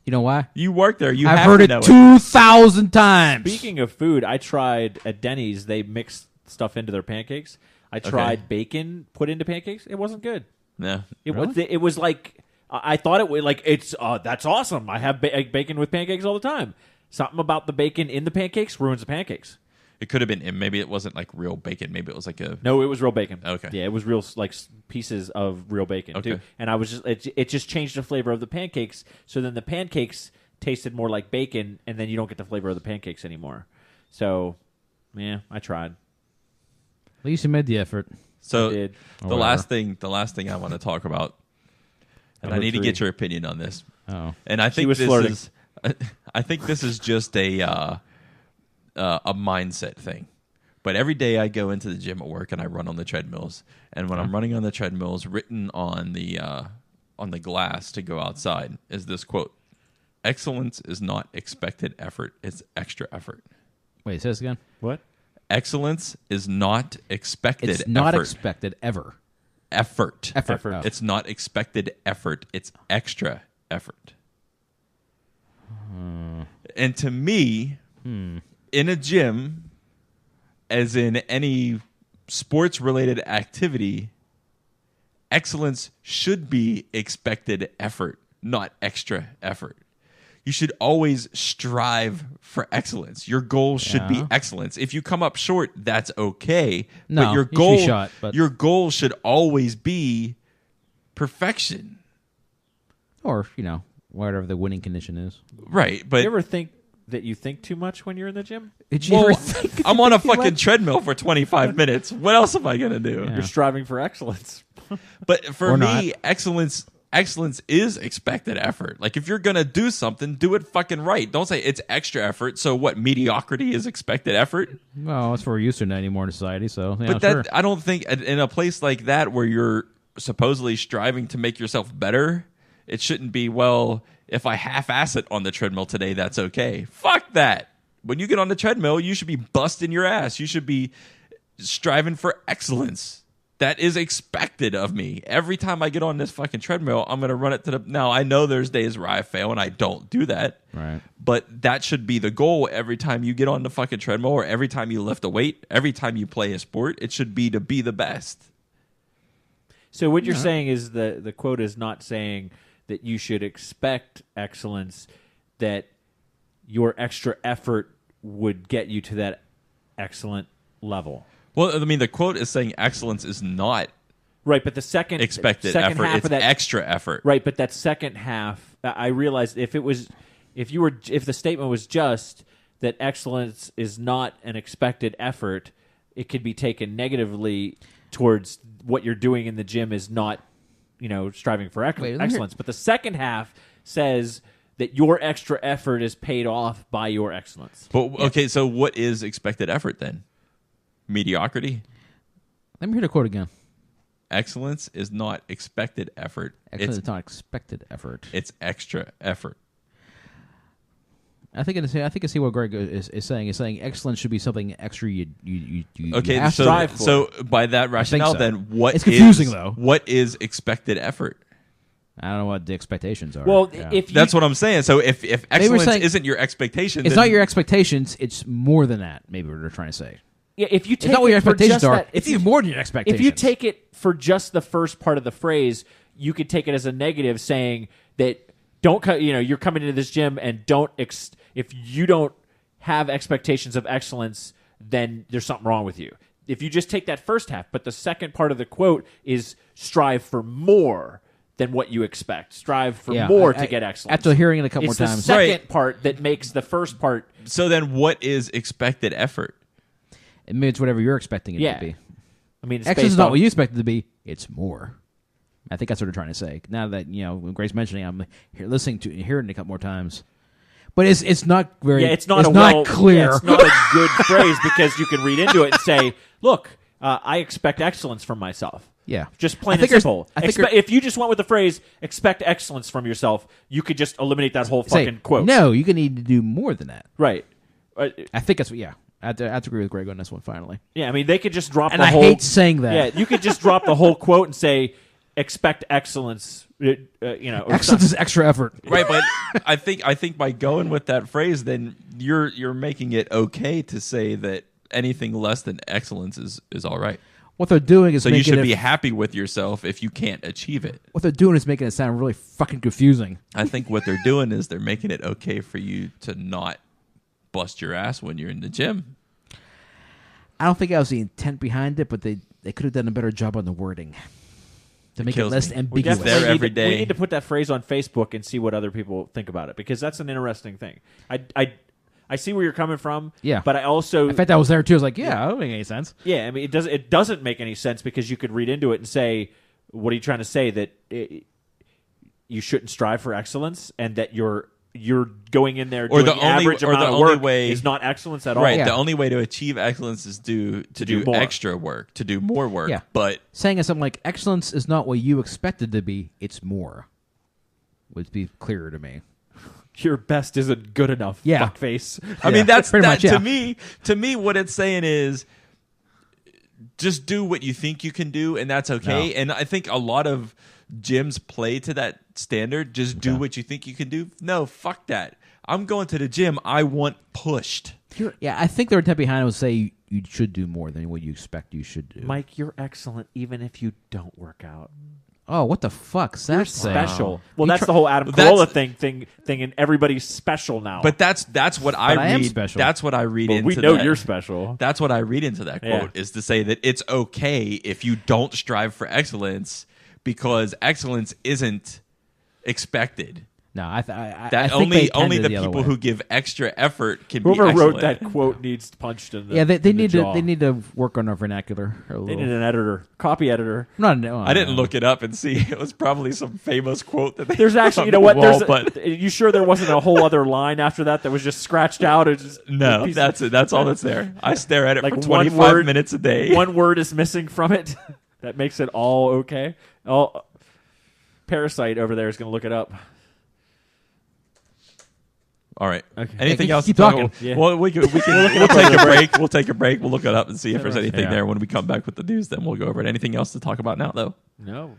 You know why? You work there. You I've have heard to it know 2,000 times. Speaking of food, I tried at Denny's. They mixed stuff into their pancakes. I tried bacon put into pancakes. It wasn't good. Yeah. It was like I thought it was like it's that's awesome. I have bacon with pancakes all the time. Something about the bacon in the pancakes ruins the pancakes. It could have been, and maybe it wasn't like real bacon. Maybe it was like a. No, it was real bacon. Okay. Yeah, it was real like pieces of real bacon too. Okay. And I was just it just changed the flavor of the pancakes. So then the pancakes tasted more like bacon, and then you don't get the flavor of the pancakes anymore. So, yeah, I tried. At least you made the effort. So I did. the last thing I want to talk about, and I Number need to 3. get your opinion on this. Oh. And I think was this flirting. is, I think this is just a mindset thing. But every day I go into the gym at work and I run on the treadmills. And when I'm running on the treadmills, written on the glass to go outside is this quote: "Excellence is not expected effort; it's extra effort." Wait, say this again. What? Excellence is not expected. It's not effort. expected ever. Effort. Effort. Oh. It's not expected effort. It's extra effort. And to me, in a gym, as in any sports-related activity, excellence should be expected effort, not extra effort. You should always strive for excellence. Your goal should be Yeah. excellence. If you come up short, that's okay. No, but your you should be goal, shot, but- your goal should always be perfection. Or, whatever the winning condition is. Right, but You ever think that you think too much when you're in the gym? Did you well, ever think I'm on a fucking treadmill for 25 minutes. What else am I going to do? Yeah. You're striving for excellence. But for Or me, not. excellence is expected effort. Like if you're going to do something, do it fucking right. Don't say it's extra effort. So what, mediocrity is expected effort? Well, that's what we're used to now anymore in society, so yeah, But that sure. I don't think in a place like that where you're supposedly striving to make yourself better, it shouldn't be, well, if I half-ass it on the treadmill today, that's okay. Fuck that. When you get on the treadmill, you should be busting your ass. You should be striving for excellence. That is expected of me. Every time I get on this fucking treadmill, I'm going to run it to the... Now, I know there's days where I fail and I don't do that. Right. But that should be the goal every time you get on the fucking treadmill or every time you lift a weight, every time you play a sport. It should be to be the best. So what you're saying is the quote is not saying that you should expect excellence, that your extra effort would get you to that excellent level. Well, I mean, the quote is saying excellence is not Right, but the second expected second effort. half It's of that, extra effort. right, but that second half, I realized if the statement was just that excellence is not an expected effort, it could be taken negatively towards what you're doing in the gym is not, striving for Wait, let me hear- excellence. But the second half says that your extra effort is paid off by your excellence. But okay, so what is expected effort then? Mediocrity? Let me hear the quote again. Excellence is not expected effort. Excellent, it's not expected effort. It's extra effort. I think I see what Greg is saying. He's saying excellence should be something extra you Okay, have to so strive for. so by that rationale, so. then what It's confusing, is- though. What is expected effort? I don't know what the expectations are. Well, Yeah. if you, That's what I'm saying. So if excellence saying- isn't your expectation, it's then not your expectations, it's more than that. Maybe what they're trying to say. if you take It's not what your it for expectations just are. that, It's even more than your expectations. If you take it for just the first part of the phrase, you could take it as a negative, saying that you're coming into this gym and if you don't have expectations of excellence, then there's something wrong with you. If you just take that first half, but the second part of the quote is strive for more than what you expect. Strive for Yeah, more I- to get excellence. after hearing it a couple it's more the times. second Right. part that makes the first part. So then what is expected effort? Maybe it's whatever you're expecting it Yeah. to be. I mean, it's Excellence is based not on- what you expect it to be. It's more. I think that's what they're trying to say. Now that when Grace mentioning, I'm hearing it a couple more times. But it's not very. Yeah, it's not clear. Yeah, it's not a good phrase because you can read into it and say, "Look, I expect excellence from myself." Yeah, just plain and simple. I think if you just went with the phrase "expect excellence from yourself," you could just eliminate that whole fucking quote. No, you can need to do more than that. Right. I think that's I have to agree with Greg on this one. Finally, yeah. I mean, they could just drop. And the I whole, hate saying that. Yeah, you could just drop the whole quote and say, "Expect excellence." Excellence is extra effort. Right, but I think by going with that phrase, then you're making it okay to say that anything less than excellence is all right. What they're doing is so you making should be happy with yourself if you can't achieve it. What they're doing is making it sound really fucking confusing. I think what they're doing is they're making it okay for you to not bust your ass when you're in the gym. I don't think that was the intent behind it, but they could have done a better job on the wording to make it less ambiguous. There every day. We need to put that phrase on Facebook and see what other people think about it because that's an interesting thing. I see where you're coming from. Yeah, but I also, in fact, I was there too. I was like, that doesn't make any sense. Yeah, I mean, it doesn't make any sense because you could read into it and say, what are you trying to say, that you shouldn't strive for excellence and that you're going in there doing the average amount of work is not excellence at all. Right. Yeah. The only way to achieve excellence is to do extra work, to do more work. Yeah. But saying something like excellence is not what you expected to be, it's more would be clearer to me. Your best isn't good enough, fuckface. I mean, that's pretty much, to me what it's saying is just do what you think you can do, and that's okay. No. And I think a lot of gyms play to that standard. Just do what you think you can do. No, fuck that. I'm going to the gym. I want pushed. I think their intent behind it was say you should do more than what you expect you should do. Mike, you're excellent even if you don't work out. Oh, what the fuck's that? You're special. Wow. Well, that's the whole Adam Carolla thing, and everybody's special now. But that's what I read. I am special. That's what I read into. We know you're special. That's what I read into that quote is to say that it's okay if you don't strive for excellence because excellence isn't expected. No, I think only the people way. Who give extra effort can Whoever be excellent. wrote that quote needs punched in the they need jaw. to work on our vernacular. They need an editor, copy editor. I didn't look it up and see. It was probably some famous quote that they. There's actually, you know what? You sure there wasn't a whole other line after that was just scratched out? No, that's it. That's all that's there. I stare at it for 25 minutes a day. One word is missing from it. That makes it all okay. Parasite over there is going to look it up. All right. Okay. Anything else? Keep talking. Yeah. Well, we'll take a break. We'll take a break. We'll look it up and see if there's anything there. When we come back with the news, then we'll go over it. Anything else to talk about now, though? No,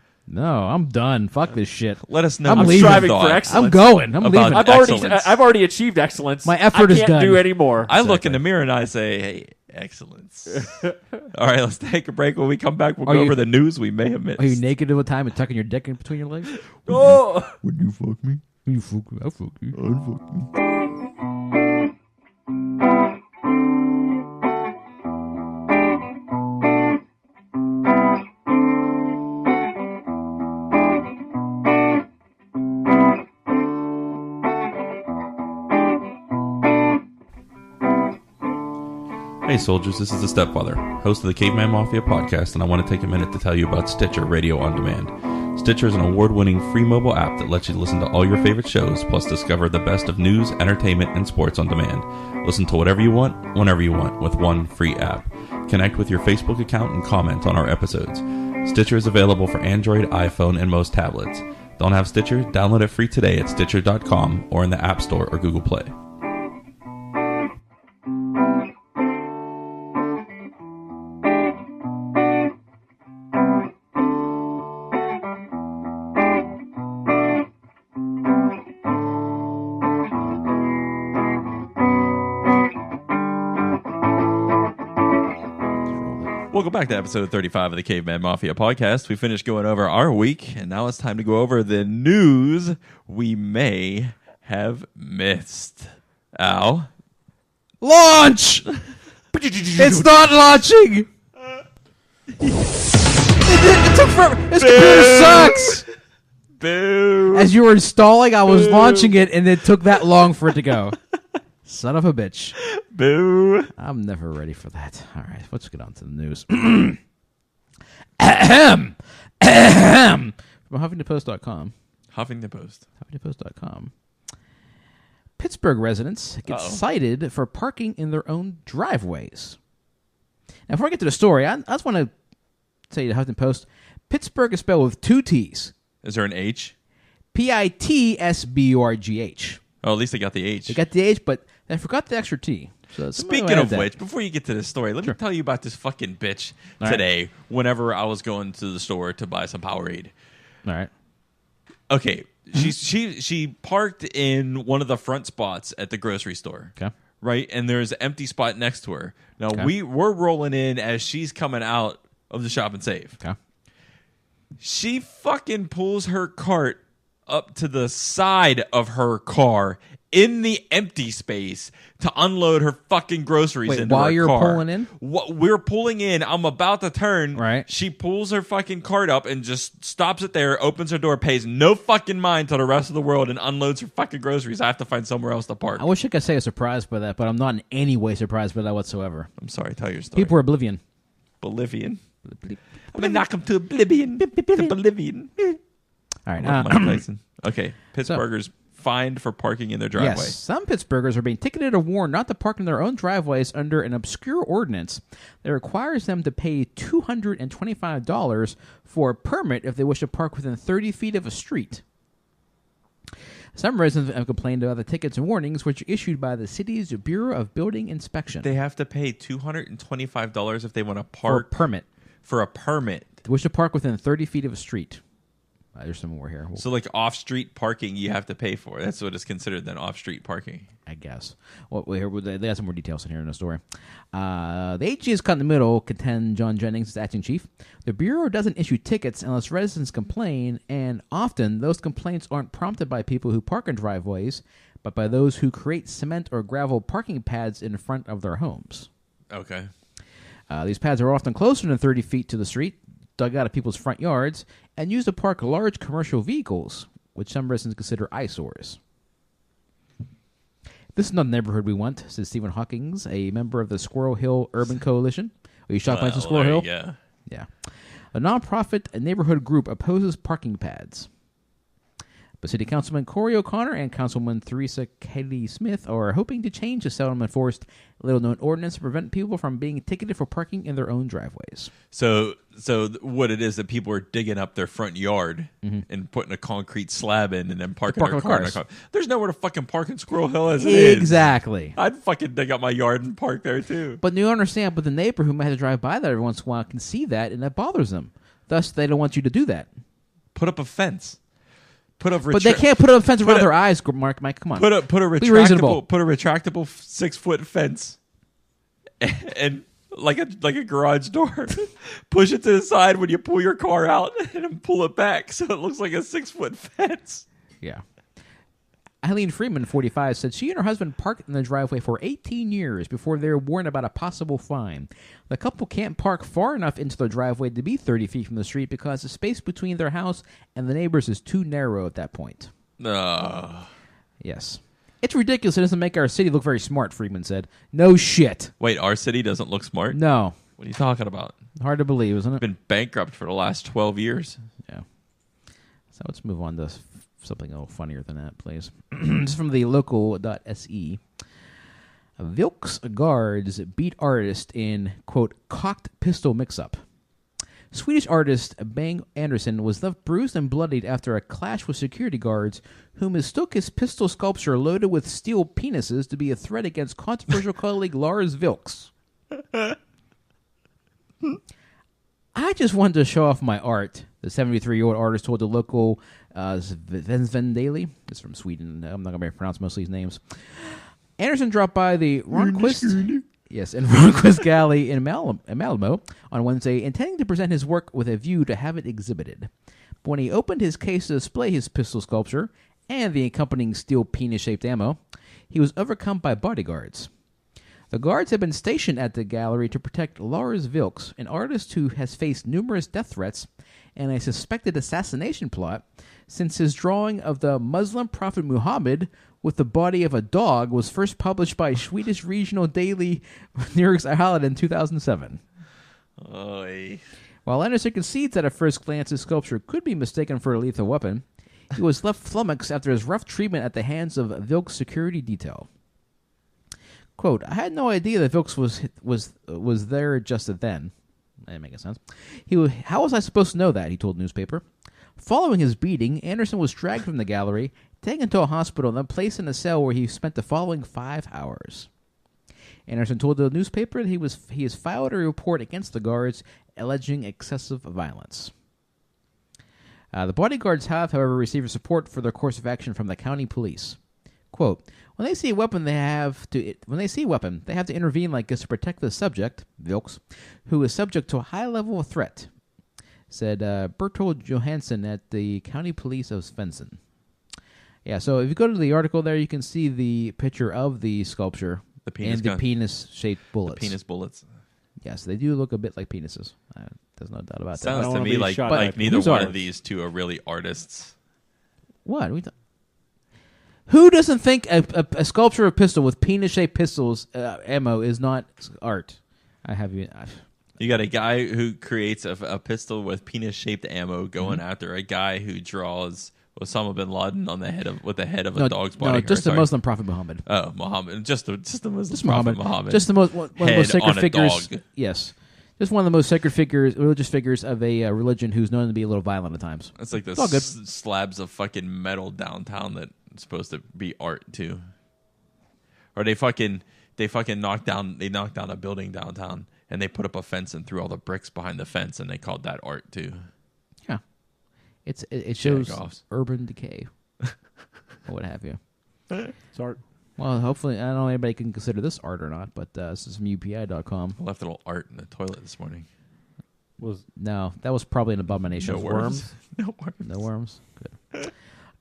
I'm done. Fuck this shit. Let us know. I'm striving for excellence. I'm going. I'm leaving. I've already achieved excellence. My effort is done. I can't do any more. I look in the mirror and I say, "Hey, excellence." All right, let's take a break. When we come back, we'll go over the news we may have missed. Are you naked all the time and tucking your dick in between your legs? Would you fuck me? You fuck me. I'll fuck you. I'd fuck you. Hey soldiers, this is the Stepfather, host of the Caveman Mafia podcast, and I want to take a minute to tell you about Stitcher Radio On Demand. Stitcher is an award-winning free mobile app that lets you listen to all your favorite shows, plus discover the best of news, entertainment, and sports on demand. Listen to whatever you want, whenever you want, with one free app. Connect with your Facebook account and comment on our episodes. Stitcher is available for Android, iPhone, and most tablets. Don't have Stitcher? Download it free today at Stitcher.com or in the App Store or Google Play. Welcome back to episode 35 of the Caveman Mafia podcast. We finished going over our week, and now it's time to go over the news we may have missed. Al? Launch! It's not launching! It took forever. This computer sucks! Boo! As you were installing, I was launching it, and it took that long for it to go. Son of a bitch. Boo. I'm never ready for that. All right, let's get on to the news. Ahem. From HuffingtonPost.com. Huffington Post. HuffingtonPost.com. Pittsburgh residents get cited for parking in their own driveways. Now, before I get to the story, I just want to tell you the Huffington Post. Pittsburgh is spelled with 2 T's. Is there an H? Pittsburgh. Oh, at least they got the H. They got the H, but they forgot the extra T. So speaking of which, before you get to this story, let me tell you about this fucking bitch today whenever I was going to the store to buy some Powerade. All right. Okay. She parked in one of the front spots at the grocery store. Okay. Right? And there's an empty spot next to her. Now, we're rolling in as she's coming out of the Shop and Save. Okay. She fucking pulls her cart up to the side of her car in the empty space to unload her fucking groceries into her car. While you're pulling in? We're pulling in. I'm about to turn. Right. She pulls her fucking cart up and just stops it there, opens her door, pays no fucking mind to the rest of the world, and unloads her fucking groceries. I have to find somewhere else to park. I wish I could say I was surprised by that, but I'm not in any way surprised by that whatsoever. I'm sorry. Tell your story. People are oblivion. Bolivian. I'm going to knock them to oblivion. To Bolivian. All right. Mike Tyson. Okay. Pittsburghers fined for parking in their driveway. Yes, some Pittsburghers are being ticketed or warned not to park in their own driveways under an obscure ordinance that requires them to pay $225 for a permit if they wish to park within 30 feet of a street. Some residents have complained about the tickets and warnings, which are issued by the city's Bureau of Building Inspection. They have to pay $225 if they want to park. For a permit. They wish to park within 30 feet of a street. There's some more here. So, like off-street parking, you have to pay for. That's what is considered then off-street parking, I guess. Well, they got some more details in here in the story. The AG is cut in the middle, contend John Jennings, acting chief. The Bureau doesn't issue tickets unless residents complain, and often those complaints aren't prompted by people who park in driveways, but by those who create cement or gravel parking pads in front of their homes. Okay. These pads are often closer than 30 feet to the street, dug out of people's front yards, and used to park large commercial vehicles, which some residents consider eyesores. This is not the neighborhood we want, says Stephen Hawkins, a member of the Squirrel Hill Urban Coalition. Are you shocked by some Squirrel Hill? Yeah. Yeah. A nonprofit neighborhood group opposes parking pads. But City Councilman Corey O'Connor and Councilwoman Theresa Kelly Smith are hoping to change the seldom-enforced, little-known ordinance to prevent people from being ticketed for parking in their own driveways. So what it is that people are digging up their front yard and putting a concrete slab in and then parking their car in their car. There's nowhere to fucking park in Squirrel Hill as it is. Exactly. I'd fucking dig up my yard and park there too. But you understand, but the neighbor who might have to drive by there every once in a while can see that, and that bothers them. Thus, they don't want you to do that. Put up a fence. But they can't put up a fence around their eyes, Mike. Come on. Put a retractable 6-foot fence, and like a garage door. Push it to the side when you pull your car out, and then pull it back so it looks like a 6-foot fence. Yeah. Eileen Freeman, 45, said she and her husband parked in the driveway for 18 years before they were warned about a possible fine. The couple can't park far enough into their driveway to be 30 feet from the street because the space between their house and the neighbors is too narrow at that point. Yes. It's ridiculous. It doesn't make our city look very smart, Freeman said. No shit. Wait, our city doesn't look smart? No. What are you talking about? Hard to believe, isn't it? It's been bankrupt for the last 12 years. Yeah. So let's move on to something a little funnier than that, please. This is from the local.se. Vilks guards beat artist in, quote, cocked pistol mix-up. Swedish artist Bang Anderson was left bruised and bloodied after a clash with security guards who mistook his pistol sculpture loaded with steel penises to be a threat against controversial colleague Lars Vilks. I just wanted to show off my art, the 73-year-old artist told the local Sven Daily. It's from Sweden. I'm not going to be able to pronounce most of these names. Anderson dropped by the Ronquist Galley in Malmo on Wednesday, intending to present his work with a view to have it exhibited. But when he opened his case to display his pistol sculpture and the accompanying steel penis-shaped ammo, he was overcome by bodyguards. The guards have been stationed at the gallery to protect Lars Vilks, an artist who has faced numerous death threats and a suspected assassination plot since his drawing of the Muslim prophet Muhammad with the body of a dog was first published by Swedish regional daily Nyhetsbladet in 2007. Oy. While Anderson concedes that at first glance his sculpture could be mistaken for a lethal weapon, he was left flummoxed after his rough treatment at the hands of Vilk's security detail. Quote, I had no idea that Vilks was there just then. That didn't make sense. How was I supposed to know that, he told the newspaper. Following his beating, Anderson was dragged from the gallery, taken to a hospital, and then placed in a cell where he spent the following 5 hours. Anderson told the newspaper that he has filed a report against the guards alleging excessive violence. The bodyguards have, however, received support for their course of action from the county police. Quote, when they see a weapon, they have to intervene like this to protect the subject, Vilks, who is subject to a high level of threat, said Bertold Johansson at the county police of Svensson. Yeah, so if you go to the article there, you can see the picture of the sculpture The penis and gun. the penis-shaped bullets. Penis bullets. Yes, they do look a bit like penises. There's no doubt about that. Sounds to wanna me be like shot at. neither Who's one art? of these two are really artists. What? Who doesn't think a sculpture of pistol with penis-shaped pistols ammo is not art? You got a guy who creates a pistol with penis-shaped ammo going after a guy who draws Osama bin Laden on the head of a dog's body. No, just the Muslim Prophet Muhammad. Oh, Muhammad. Just the Muslim Just Prophet Muhammad. Just the one of the Head most sacred on a figures. dog. Yes. Just one of the most sacred religious figures of a religion who's known to be a little violent at times. It's like the It's all good. slabs of fucking metal downtown that's supposed to be art too. Or they knocked down a building downtown and they put up a fence and threw all the bricks behind the fence and they called that art too. Yeah. It shows Jagoffs. urban decay. Or what have you. It's art. Well, hopefully, I don't know if anybody can consider this art or not, but this is from UPI.com. I left a little art in the toilet this morning. No, that was probably an abomination. No worms. No worms. No worms? Good.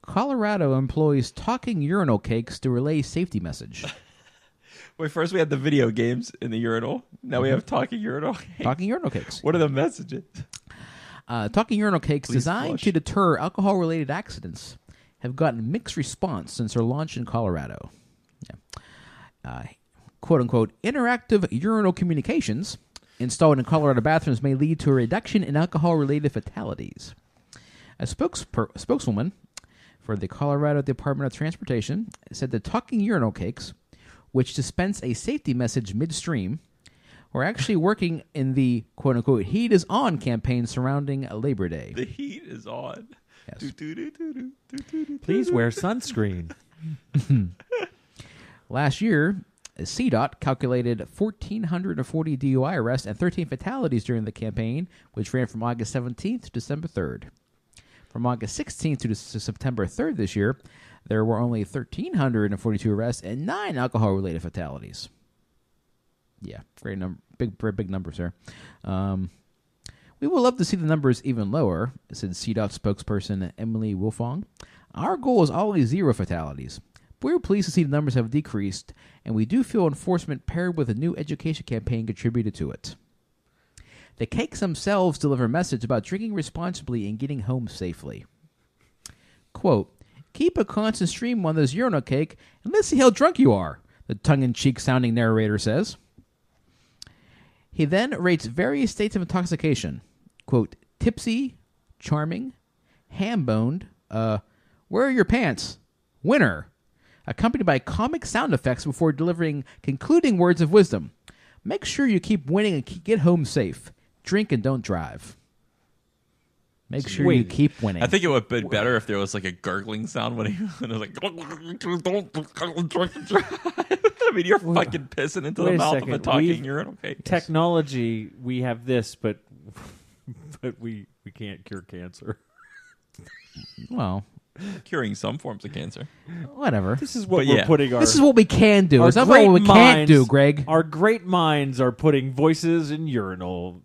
Colorado employs talking urinal cakes to relay safety message. Wait, first we had the video games in the urinal. Now we have talking urinal. Talking urinal cakes. What are the messages? Talking urinal cakes Please designed flush. to deter alcohol-related accidents have gotten mixed response since their launch in Colorado. Yeah. Quote-unquote, interactive urinal communications installed in Colorado bathrooms may lead to a reduction in alcohol-related fatalities. A spokeswoman for the Colorado Department of Transportation said the talking urinal cakes, which dispense a safety message midstream, were actually working in the quote-unquote heat is on campaign surrounding Labor Day. The heat is on. Yes. Please wear sunscreen. Last year, CDOT calculated 1,440 DUI arrests and 13 fatalities during the campaign, which ran from August 17th to December 3rd. From August 16th to September 3rd this year, there were only 1,342 arrests and 9 alcohol-related fatalities. Yeah, great number, big numbers there. We would love to see the numbers even lower, said CDOT spokesperson Emily Wilfong. Our goal is always 0 fatalities. We're pleased to see the numbers have decreased, and we do feel enforcement paired with a new education campaign contributed to it. The cakes themselves deliver a message about drinking responsibly and getting home safely. Quote, keep a constant stream on this urinal cake, and let's see how drunk you are, the tongue-in-cheek sounding narrator says. He then rates various states of intoxication. Quote, tipsy, charming, ham-boned, where are your pants? Winner. Accompanied by comic sound effects before delivering concluding words of wisdom. Make sure you keep winning and get home safe. Drink and don't drive. Make sure you keep winning. I think it would have been better if there was like a gurgling sound when it was like, don't drink and drive. I mean, you're fucking pissing into the Wait a mouth of second. a talking urinal cake. Technology, we have this, but we can't cure cancer. Well, Curing some forms of cancer. whatever. This is what But we're yeah. putting our. This is what we can do. our It's not what we great can't minds- do, Greg. Our great minds are putting voices in urinal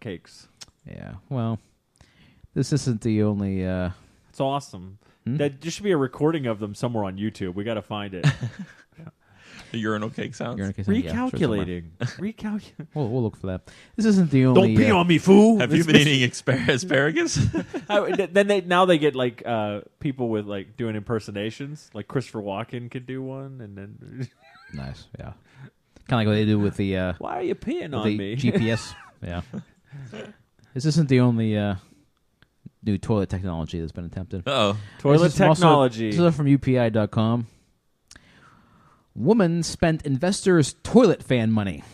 cakes. Yeah, well, this isn't the only... It's awesome. There should be a recording of them somewhere on YouTube. We got to find it. The urinal cake sounds. Recalculating. We'll look for that. This isn't the only... Don't pee on me, fool. Have you been eating asparagus? Now they get like people with like doing impersonations. Like Christopher Walken could do one, and then Nice, yeah. Kind of like what they do with the... why are you peeing with on the me? GPS. Yeah. This isn't the only new toilet technology that's been attempted. Uh-oh. Toilet This is also- technology. This is from UPI.com. Woman spent investors' toilet fan money.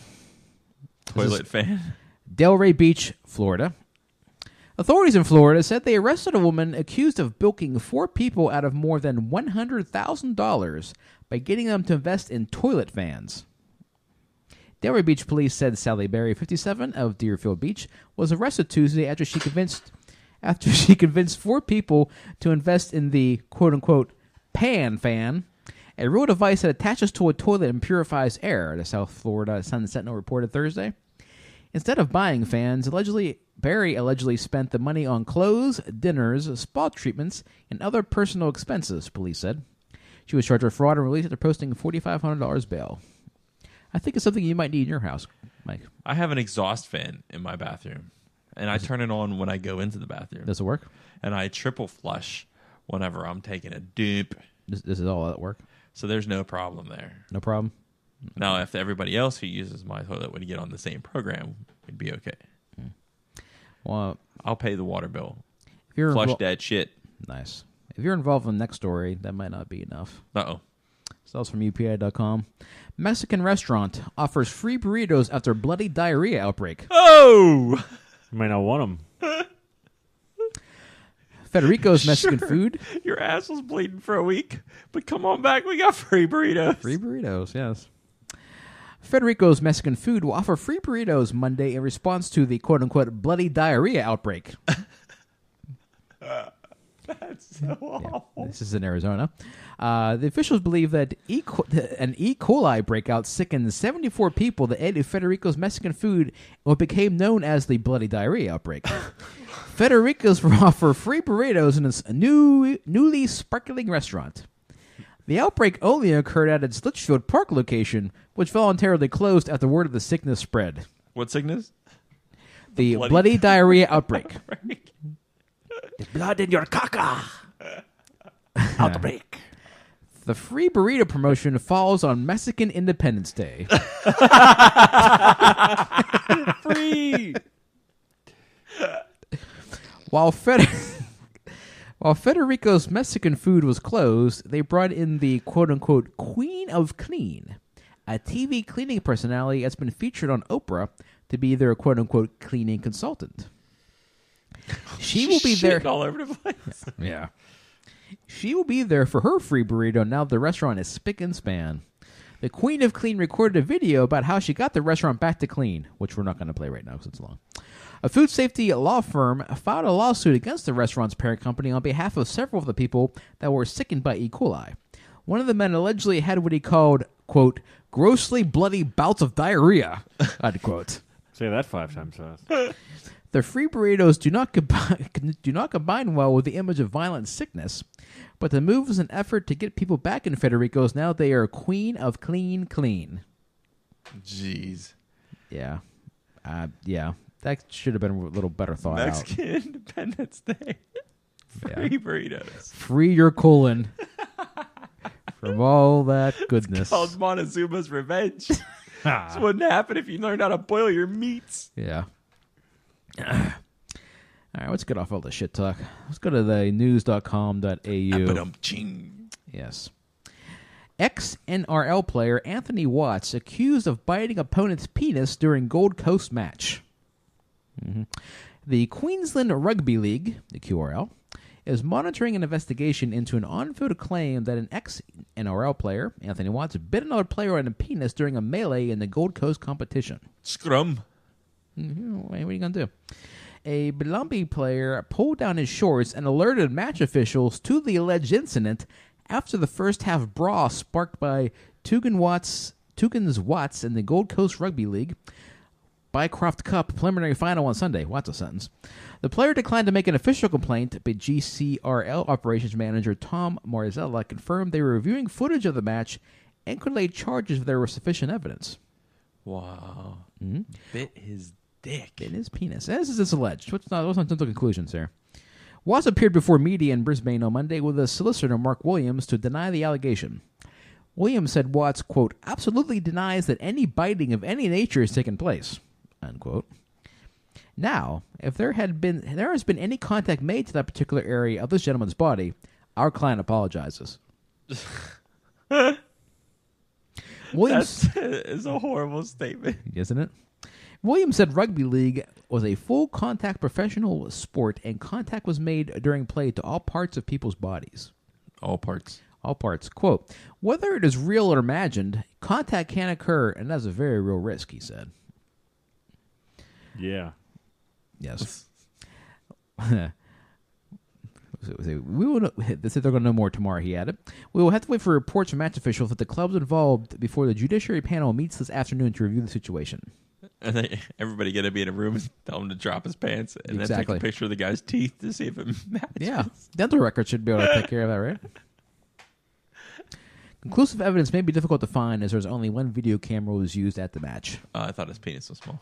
Toilet fan. Delray Beach, Florida. Authorities in Florida said they arrested a woman accused of bilking 4 people out of more than $100,000 by getting them to invest in toilet fans. Delray Beach police said Sally Berry, 57, of Deerfield Beach, was arrested Tuesday after she convinced 4 people to invest in the quote-unquote pan fan, a real device that attaches to a toilet and purifies air, the South Florida Sun-Sentinel reported Thursday. Instead of buying fans, Barry allegedly spent the money on clothes, dinners, spa treatments, and other personal expenses, police said. She was charged with fraud and released after posting $4,500 bail. I think it's something you might need in your house, Mike. I have an exhaust fan in my bathroom, and I turn it on when I go into the bathroom. Does it work? And I triple flush whenever I'm taking a dump. This is all at work? So there's no problem there. No problem? Now, if everybody else who uses my toilet would get on the same program, we'd be okay. Well, I'll pay the water bill. if you're Flush that shit. Nice. If you're involved in the next story, that might not be enough. Uh-oh. So that's from UPI.com. Mexican restaurant offers free burritos after bloody diarrhea outbreak. Oh! You might not want them. Federico's Mexican Sure. food. Your ass was bleeding for a week, but come on back, we got free burritos. Free burritos, yes. Federico's Mexican food will offer free burritos Monday in response to the quote-unquote bloody diarrhea outbreak. That's so awful. This is in Arizona. The officials believe that an E. coli breakout sickened 74 people that ate Federico's Mexican food in what became known as the bloody diarrhea outbreak. Federico's will offer free burritos in its newly sparkling restaurant. The outbreak only occurred at its Litchfield Park location, which voluntarily closed after word of the sickness spread. What sickness? The bloody diarrhea outbreak. Blood in your caca. Outbreak. The free burrito promotion falls on Mexican Independence Day. Free. While Federico's Mexican food was closed, they brought in the quote-unquote Queen of Clean, a TV cleaning personality that's been featured on Oprah to be their quote-unquote cleaning consultant. She will be there. Shitting all over the place. Yeah. She will be there for her free burrito now the restaurant is spick and span. The Queen of Clean recorded a video about how she got the restaurant back to clean, which we're not going to play right now because it's long. A food safety law firm filed a lawsuit against the restaurant's parent company on behalf of several of the people that were sickened by E. coli. One of the men allegedly had what he called, quote, grossly bloody bouts of diarrhea, unquote. Say that 5 times fast. The free burritos do not combine well with the image of violent sickness, but the move is an effort to get people back in Federico's now they are Queen of Clean. Jeez. Yeah. Yeah. That should have been a little better thought Mexican Independence Day. Free burritos. Free your colon from all that goodness. Called Montezuma's Revenge. This wouldn't happen if you learned how to boil your meats. Yeah. All right, let's get off all the shit talk. Let's go to the news.com.au. Yes. Ex-NRL player Anthony Watts accused of biting opponent's penis during Gold Coast match. The Queensland Rugby League, the QRL, is monitoring an investigation into an on-field claim that an ex-NRL player, Anthony Watts, bit another player on the penis during a melee in the Gold Coast competition. Scrum. What are you going to do? A Belumbi player pulled down his shorts and alerted match officials to the alleged incident after the first half brawl sparked by Tugan's Watts in the Gold Coast Rugby League Bycroft Cup preliminary final on Sunday. What's a sentence? The player declined to make an official complaint, but GCRL operations manager Tom Marzella confirmed they were reviewing footage of the match and could lay charges if there were sufficient evidence. Wow. Bit his dick. Bit his penis. As is alleged. Let's not jump to conclusions here. Watts appeared before media in Brisbane on Monday with a solicitor, Mark Williams, to deny the allegation. Williams said Watts, quote, absolutely denies that any biting of any nature has taken place, unquote. Now, if there has been any contact made to that particular area of this gentleman's body, our client apologizes. Williams That's a horrible statement. Isn't it? Williams said rugby league was a full contact professional sport and contact was made during play to all parts of people's bodies. All parts. All parts. Quote, whether it is real or imagined, contact can occur and that's a very real risk, he said. Yeah. Yes. We will. They said they're going to know more tomorrow. He added, "We will have to wait for reports from match officials that the clubs involved before the judiciary panel meets this afternoon to review the situation." And then everybody got to be in a room and tell him to drop his pants, and then take a picture of the guy's teeth to see if it matches. Yeah, dental records should be able to take care of that, right? Conclusive evidence may be difficult to find as there's only one video camera was used at the match. I thought his penis was small.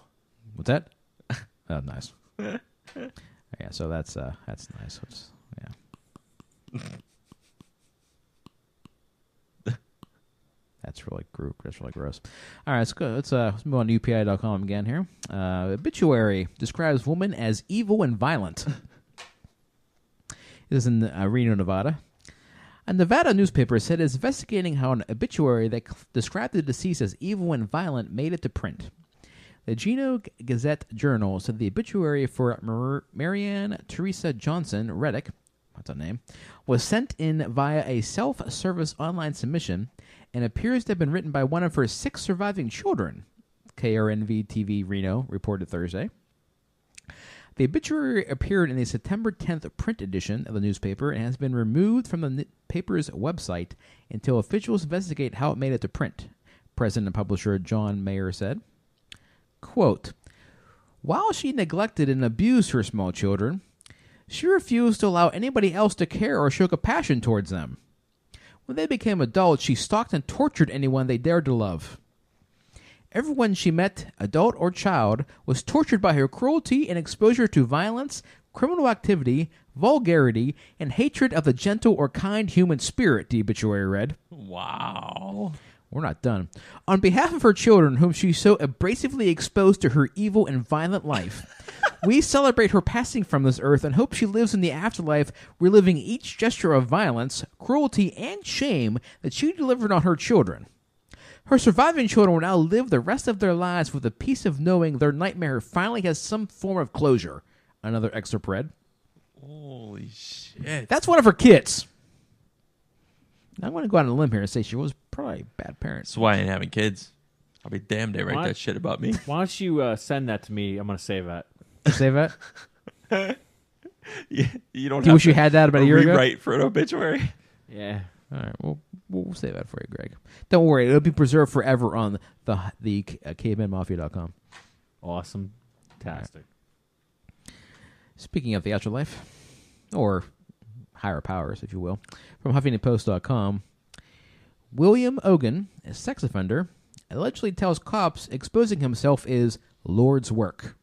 What's that? Oh, nice. Yeah, so that's nice. Yeah. That's really gross. All right, let's go. Let's move on to UPI.com again here. Obituary describes woman as evil and violent. This is in Reno, Nevada. A Nevada newspaper said it's investigating how an obituary that described the deceased as evil and violent made it to print. The Geno Gazette Journal said the obituary for Marianne Teresa Johnson Reddick, what's her name, was sent in via a self-service online submission and appears to have been written by one of her 6 surviving children, KRNV-TV Reno reported Thursday. The obituary appeared in the September 10th print edition of the newspaper and has been removed from the paper's website until officials investigate how it made it to print, President and publisher John Mayer said. Quote, while she neglected and abused her small children, she refused to allow anybody else to care or show compassion towards them. When they became adults, she stalked and tortured anyone they dared to love. Everyone she met, adult or child, was tortured by her cruelty and exposure to violence, criminal activity, vulgarity, and hatred of the gentle or kind human spirit, the obituary read. Wow. We're not done. On behalf of her children, whom she so abrasively exposed to her evil and violent life, we celebrate her passing from this earth and hope she lives in the afterlife, reliving each gesture of violence, cruelty, and shame that she delivered on her children. Her surviving children will now live the rest of their lives with the peace of knowing their nightmare finally has some form of closure. Another excerpt read. Holy shit. That's one of her kids. I'm going to go out on a limb here and say she was probably a bad parent. That's why I ain't having kids. I'll be damned they write that shit about me. Why don't you send that to me? I'm going to save that. Save that? Yeah, you don't Do you wish you had that about a year ago? Rewrite for an obituary. Yeah. All right, we'll save that for you, Greg. Don't worry, it'll be preserved forever on the cavemanmafia.com. Awesome. Fantastic. Right. Speaking of the afterlife, or higher powers, if you will, from HuffingtonPost.com, William Ogan, a sex offender, allegedly tells cops exposing himself is Lord's work.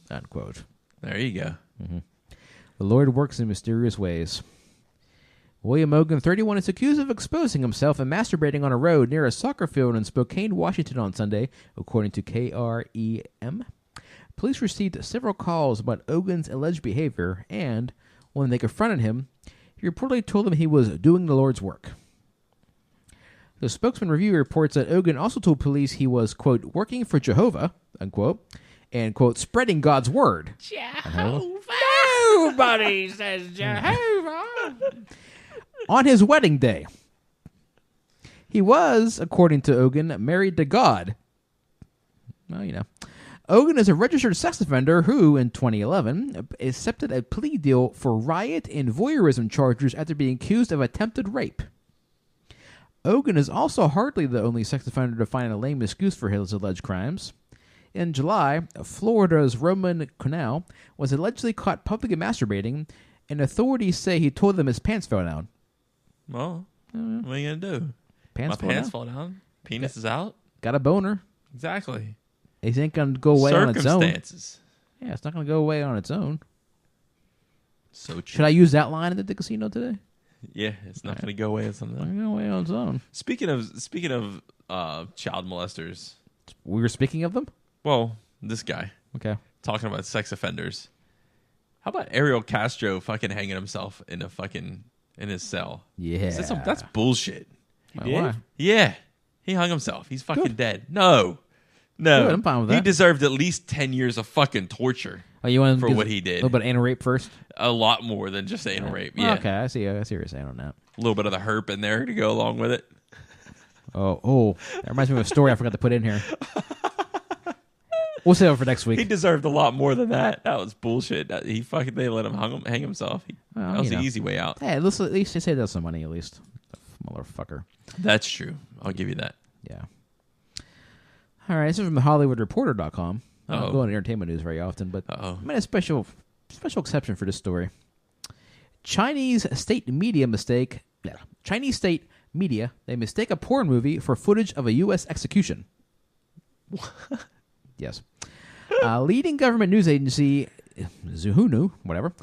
Unquote. There you go. Mm-hmm. The Lord works in mysterious ways. William Ogan, 31, is accused of exposing himself and masturbating on a road near a soccer field in Spokane, Washington on Sunday, according to KREM. Police received several calls about Ogan's alleged behavior, and when they confronted him, he reportedly told them he was doing the Lord's work. The Spokesman Review reports that Ogan also told police he was, quote, working for Jehovah, unquote, and, quote, spreading God's word. Jehovah! Nobody says Jehovah! On his wedding day. He was, according to Ogan, married to God. Well, you know. Ogan is a registered sex offender who, in 2011, accepted a plea deal for riot and voyeurism charges after being accused of attempted rape. Ogan is also hardly the only sex offender to find a lame excuse for his alleged crimes. In July, Florida's Roman Connell was allegedly caught publicly masturbating, and authorities say he told them his pants fell down. Well, what are you going to do? Pants fall down. Penis is out. Got a boner. Exactly. It ain't going to go away on its own. Circumstances. Yeah, it's not going to go away on its own. So true. Should I use that line at the casino today? Yeah, it's not going to go away on something. It's not going to go away on its own. Speaking of child molesters. We were speaking of them? Well, this guy. Okay. talking about sex offenders. How about Ariel Castro fucking hanging himself in his cell? Yeah. That's bullshit. Why? Yeah. He hung himself. He's fucking dead. No. Good, I'm fine with He that. deserved at least 10 years of fucking torture Oh, you want for what he A did. little bit of anal rape first? A lot more than just anal rape. Yeah. Okay, I see what you're saying on that. A little bit of the herp in there to go along with it. Oh, that reminds me of a story I forgot to put in here. We'll save it for next He week. deserved a lot more than that. That was bullshit. They let him hang himself. Well, That was you the know. easy way out. Hey, at least they saved us some money, at least. Motherfucker. That's true. I'll give you that. Yeah. All right, this is from the HollywoodReporter.com. I don't Uh-oh. go into entertainment news very often, but Uh-oh. I made a special exception for this story. Chinese state media, they mistake a porn movie for footage of a U.S. execution. Yes. Leading government news agency, Zuhunu, whatever,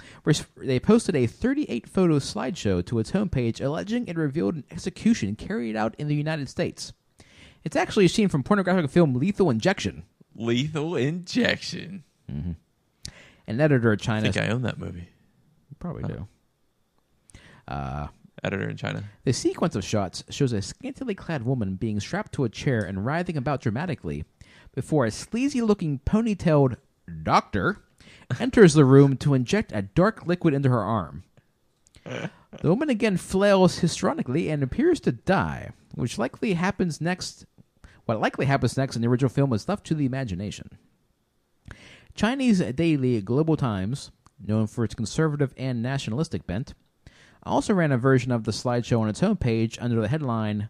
they posted a 38-photo slideshow to its homepage alleging it revealed an execution carried out in the United States. It's actually a scene from pornographic film Lethal Injection. Lethal Injection. An editor of I China... think I own that movie. You probably do. Editor in China. The sequence of shots shows a scantily clad woman being strapped to a chair and writhing about dramatically before a sleazy-looking ponytailed doctor enters the room to inject a dark liquid into her arm. The woman again flails hysterically and appears to die, what likely happens next in the original film is left to the imagination. Chinese daily Global Times, known for its conservative and nationalistic bent, also ran a version of the slideshow on its homepage under the headline,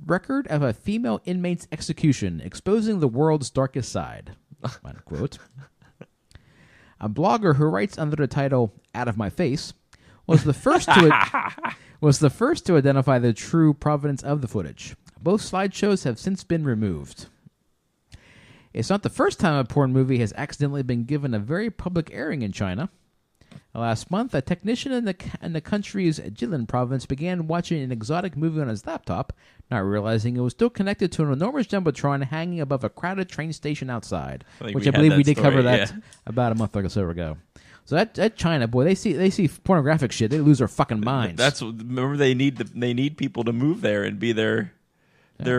Record of a Female Inmate's Execution, Exposing the World's Darkest Side. Unquote. A blogger who writes under the title, Out of My Face, was the first to identify the true provenance of the footage. Both slideshows have since been removed. It's not the first time a porn movie has accidentally been given a very public airing in China. Last month, a technician in the country's Jilin province began watching an exotic movie on his laptop, not realizing it was still connected to an enormous jumbotron hanging above a crowded train station outside, which I believe we did cover that about a month or so ago. So that China, boy, they see pornographic shit, they lose their fucking minds. Remember they need people to move there and be their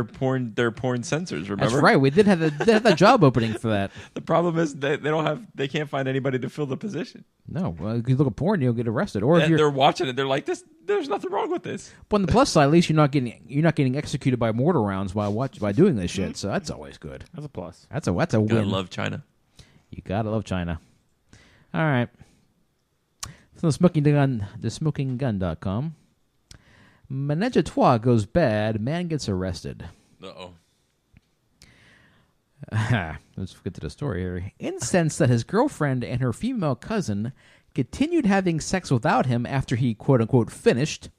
porn censors. Remember? That's right. We did have that job opening for that. The problem is they can't find anybody to fill the position. No, well, if you look at porn, you'll get arrested. Or if They're watching it, they're like, there's nothing wrong with this. But on the plus side, at least you're not getting executed by mortar rounds by doing this shit. So that's always good. That's a plus. That's a Gotta win. love China. You gotta love China. All right. From the smokinggun.com. Manaja twas goes bad. Man gets arrested. Uh-oh. Let's get to the story here. Incensed that his girlfriend and her female cousin continued having sex without him after he, quote-unquote, finished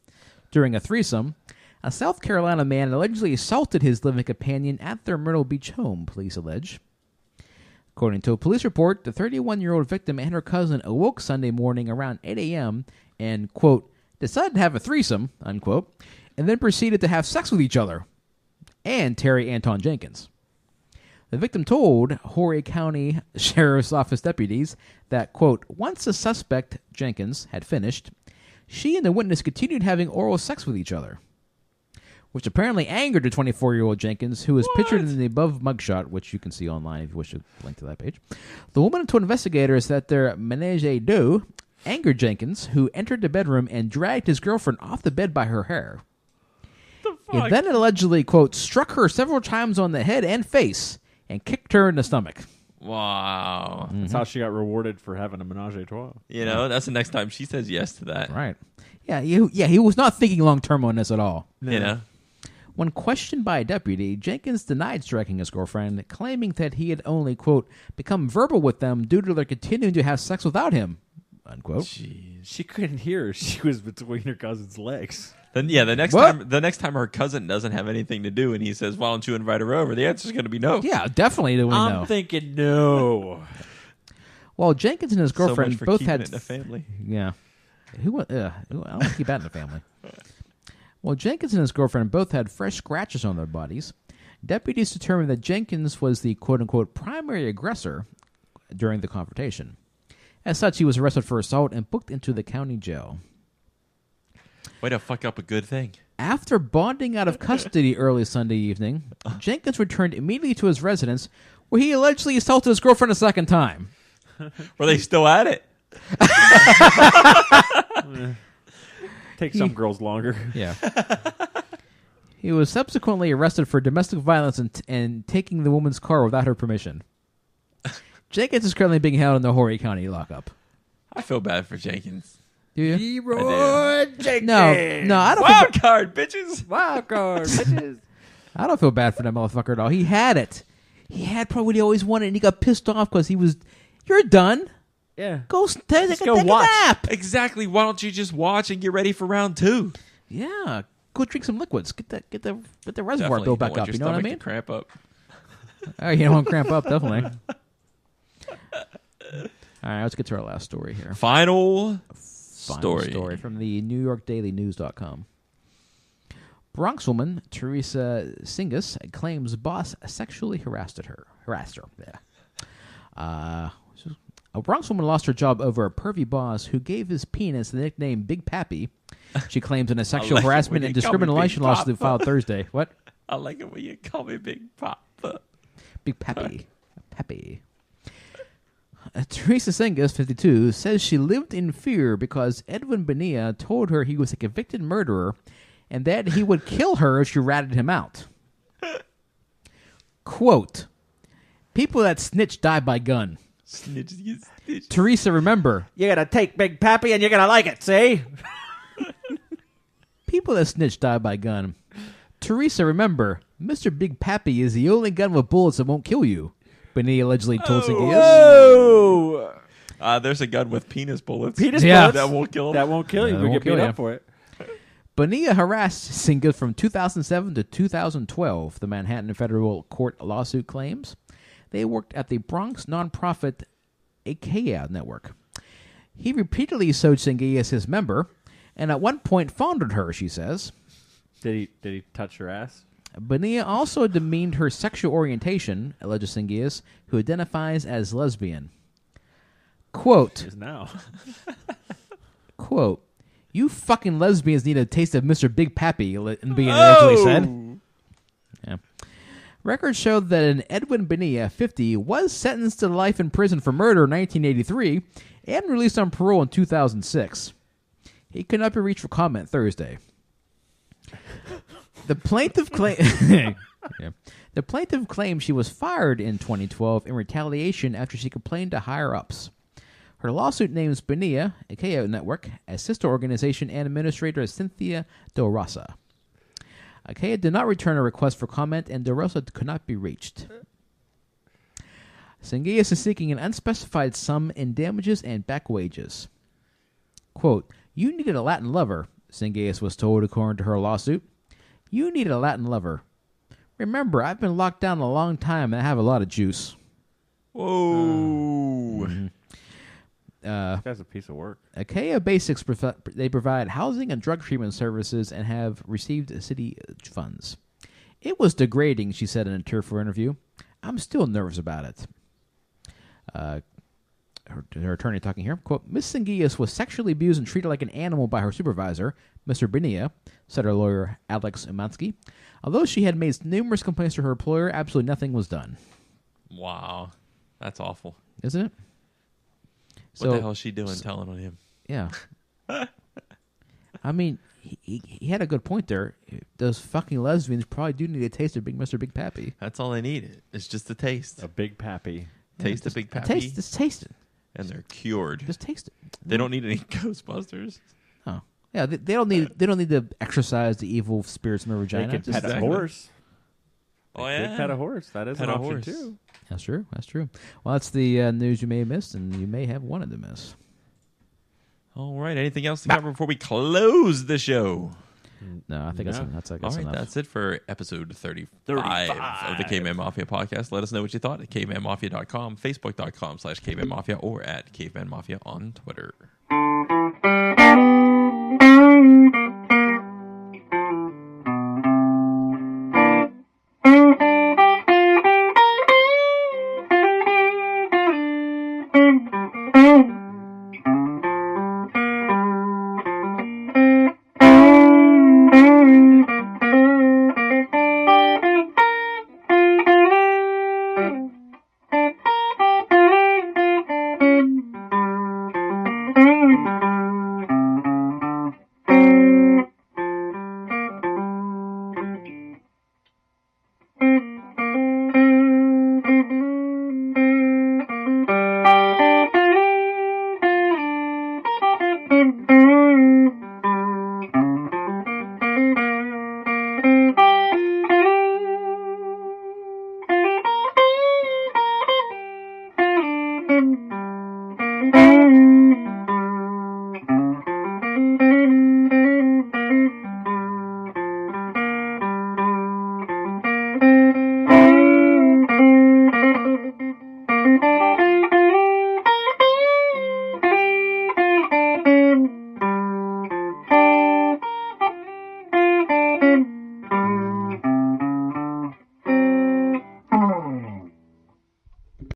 during a threesome, a South Carolina man allegedly assaulted his living companion at their Myrtle Beach home, police allege. According to a police report, the 31-year-old victim and her cousin awoke Sunday morning around 8 a.m. and, quote, decided to have a threesome, unquote, and then proceeded to have sex with each other and Terry Anton Jenkins. The victim told Horry County Sheriff's Office deputies that, quote, once the suspect, Jenkins, had finished, she and the witness continued having oral sex with each other, which apparently angered the 24-year-old Jenkins, who was pictured in the above mugshot, which you can see online if you wish to link to that page. The woman told investigators that their ménage à deux angered Jenkins, who entered the bedroom and dragged his girlfriend off the bed by her hair. He then allegedly, quote, struck her several times on the head and face and kicked her in the stomach. Wow. That's how she got rewarded for having a menage a trois. You know, that's the next time she says yes to that. Right. Yeah, he was not thinking long-term on this at all. You know? When questioned by a deputy, Jenkins denied striking his girlfriend, claiming that he had only, quote, become verbal with them due to their continuing to have sex without him, unquote. Jeez. She couldn't hear. She was between her cousin's legs. Then the next time her cousin doesn't have anything to do and he says, why don't you invite her over? The answer's going to be no. Yeah, definitely no. I'm thinking no. Well, Jenkins and his girlfriend so much for both keeping had it in the family. Yeah. I don't want to keep that in the family. Well, Jenkins and his girlfriend both had fresh scratches on their bodies. Deputies determined that Jenkins was the quote-unquote primary aggressor, during the confrontation. As such, he was arrested for assault and booked into the county jail. Way to fuck up a good thing. After bonding out of custody early Sunday evening, Jenkins returned immediately to his residence, where he allegedly assaulted his girlfriend a second time. Were they still at it? Takes some girls longer. Yeah. He was subsequently arrested for domestic violence and taking the woman's car without her permission. Jenkins is currently being held in the Horry County lockup. I feel bad for Jenkins. Do you? Leroy Jenkins. No, I don't. Wild card, bitches. Wild card, bitches. I don't feel bad for that motherfucker at all. He had it. He had probably what he always wanted, and he got pissed off because he was. You're done. Yeah. Go take go a watch. nap. Exactly. Why don't you just watch and get ready for round 2? Yeah. Go drink some liquids. Get the reservoir Definitely built don't back want up. your You know what I stomach mean? to cramp up. Oh, you don't want to cramp up, definitely. All right, let's get to our last story here. Final Final story from the NewYorkDailyNews.com. Bronx woman Teresa Singas claims boss sexually harassed her. Yeah. A Bronx woman lost her job over a pervy boss who gave his penis the nickname Big Pappy. She claims in a sexual like it harassment when and you call me discrimination Big lawsuit Papa. filed Thursday. What? I like it when you call me Big Papa. Big Pappy. Pappy. Teresa Singas, 52, says she lived in fear because Edwin Bonilla told her he was a convicted murderer and that he would kill her if she ratted him out. Quote, people that snitch die by gun. Snitch, you snitch. Teresa, remember, You're going to take Big Pappy and you're going to like it, see? people that snitch die by gun. Teresa, remember, Mr. Big Pappy is the only gun with bullets that won't kill you. Bonilla allegedly told Singas. Oh! There's a gun with penis bullets. Penis Yeah. bullets. That won't kill him. That won't kill you. That You'll won't get kill beat you. up for it. Bonilla harassed Singas from 2007 to 2012, the Manhattan Federal Court lawsuit claims. They worked at the Bronx nonprofit Acaia network. He repeatedly showed Singas as his member, and at one point fondled her, she says. Did he touch her ass? Bonilla also demeaned her sexual orientation, alleges Singas, who identifies as lesbian. Quote, Is now. quote, you fucking lesbians need a taste of Mr. Big Pappy, Bonilla allegedly said. Yeah. Records showed that an Edwin Bonilla, 50, was sentenced to life in prison for murder in 1983 and released on parole in 2006. He could not be reached for comment Thursday. The plaintiff The plaintiff claimed she was fired in 2012 in retaliation after she complained to higher-ups. Her lawsuit names Bonilla, a KO network, as sister organization and administrator Cynthia Del Rosa. Acaia did not return a request for comment, and Del Rosa could not be reached. Singas is seeking an unspecified sum in damages and back wages. Quote, you needed a Latin lover, Singas was told according to her lawsuit. You needed a Latin lover. Remember, I've been locked down a long time and I have a lot of juice. Whoa. This guy's a piece of work. Acaia Basics, they provide housing and drug treatment services and have received city funds. It was degrading, she said in a tearful interview. I'm still nervous about it. Her attorney talking here. Quote, Ms. Singas was sexually abused and treated like an animal by her supervisor, Mr. Bonilla, said her lawyer, Alex Umansky. Although she had made numerous complaints to her employer, absolutely nothing was done. Wow. That's awful. Isn't it? What the hell is she doing telling on him? Yeah. I mean, he had a good point there. Those fucking lesbians probably do need a taste of Mr. Big Pappy. That's all they need. It's just a taste. A Big Pappy. Taste of Big Pappy. Just taste it. And they're cured. Just taste it. They don't need any Ghostbusters. Oh, yeah. They don't need. They don't need to exercise the evil spirits in their vagina. They could Just- pet a exactly. horse. Oh, They could yeah. pet a horse. That is Pet an a option horse. too. That's true. That's true. Well, that's the news you may have missed, and you may have wanted to miss. All right. Anything else to cover before we close the show? No, I think No. that's All right. enough. That's it for episode 35 of the Caveman Mafia podcast. Let us know what you thought at cavemanmafia.com, facebook.com/cavemanmafia, or at Caveman Mafia on Twitter.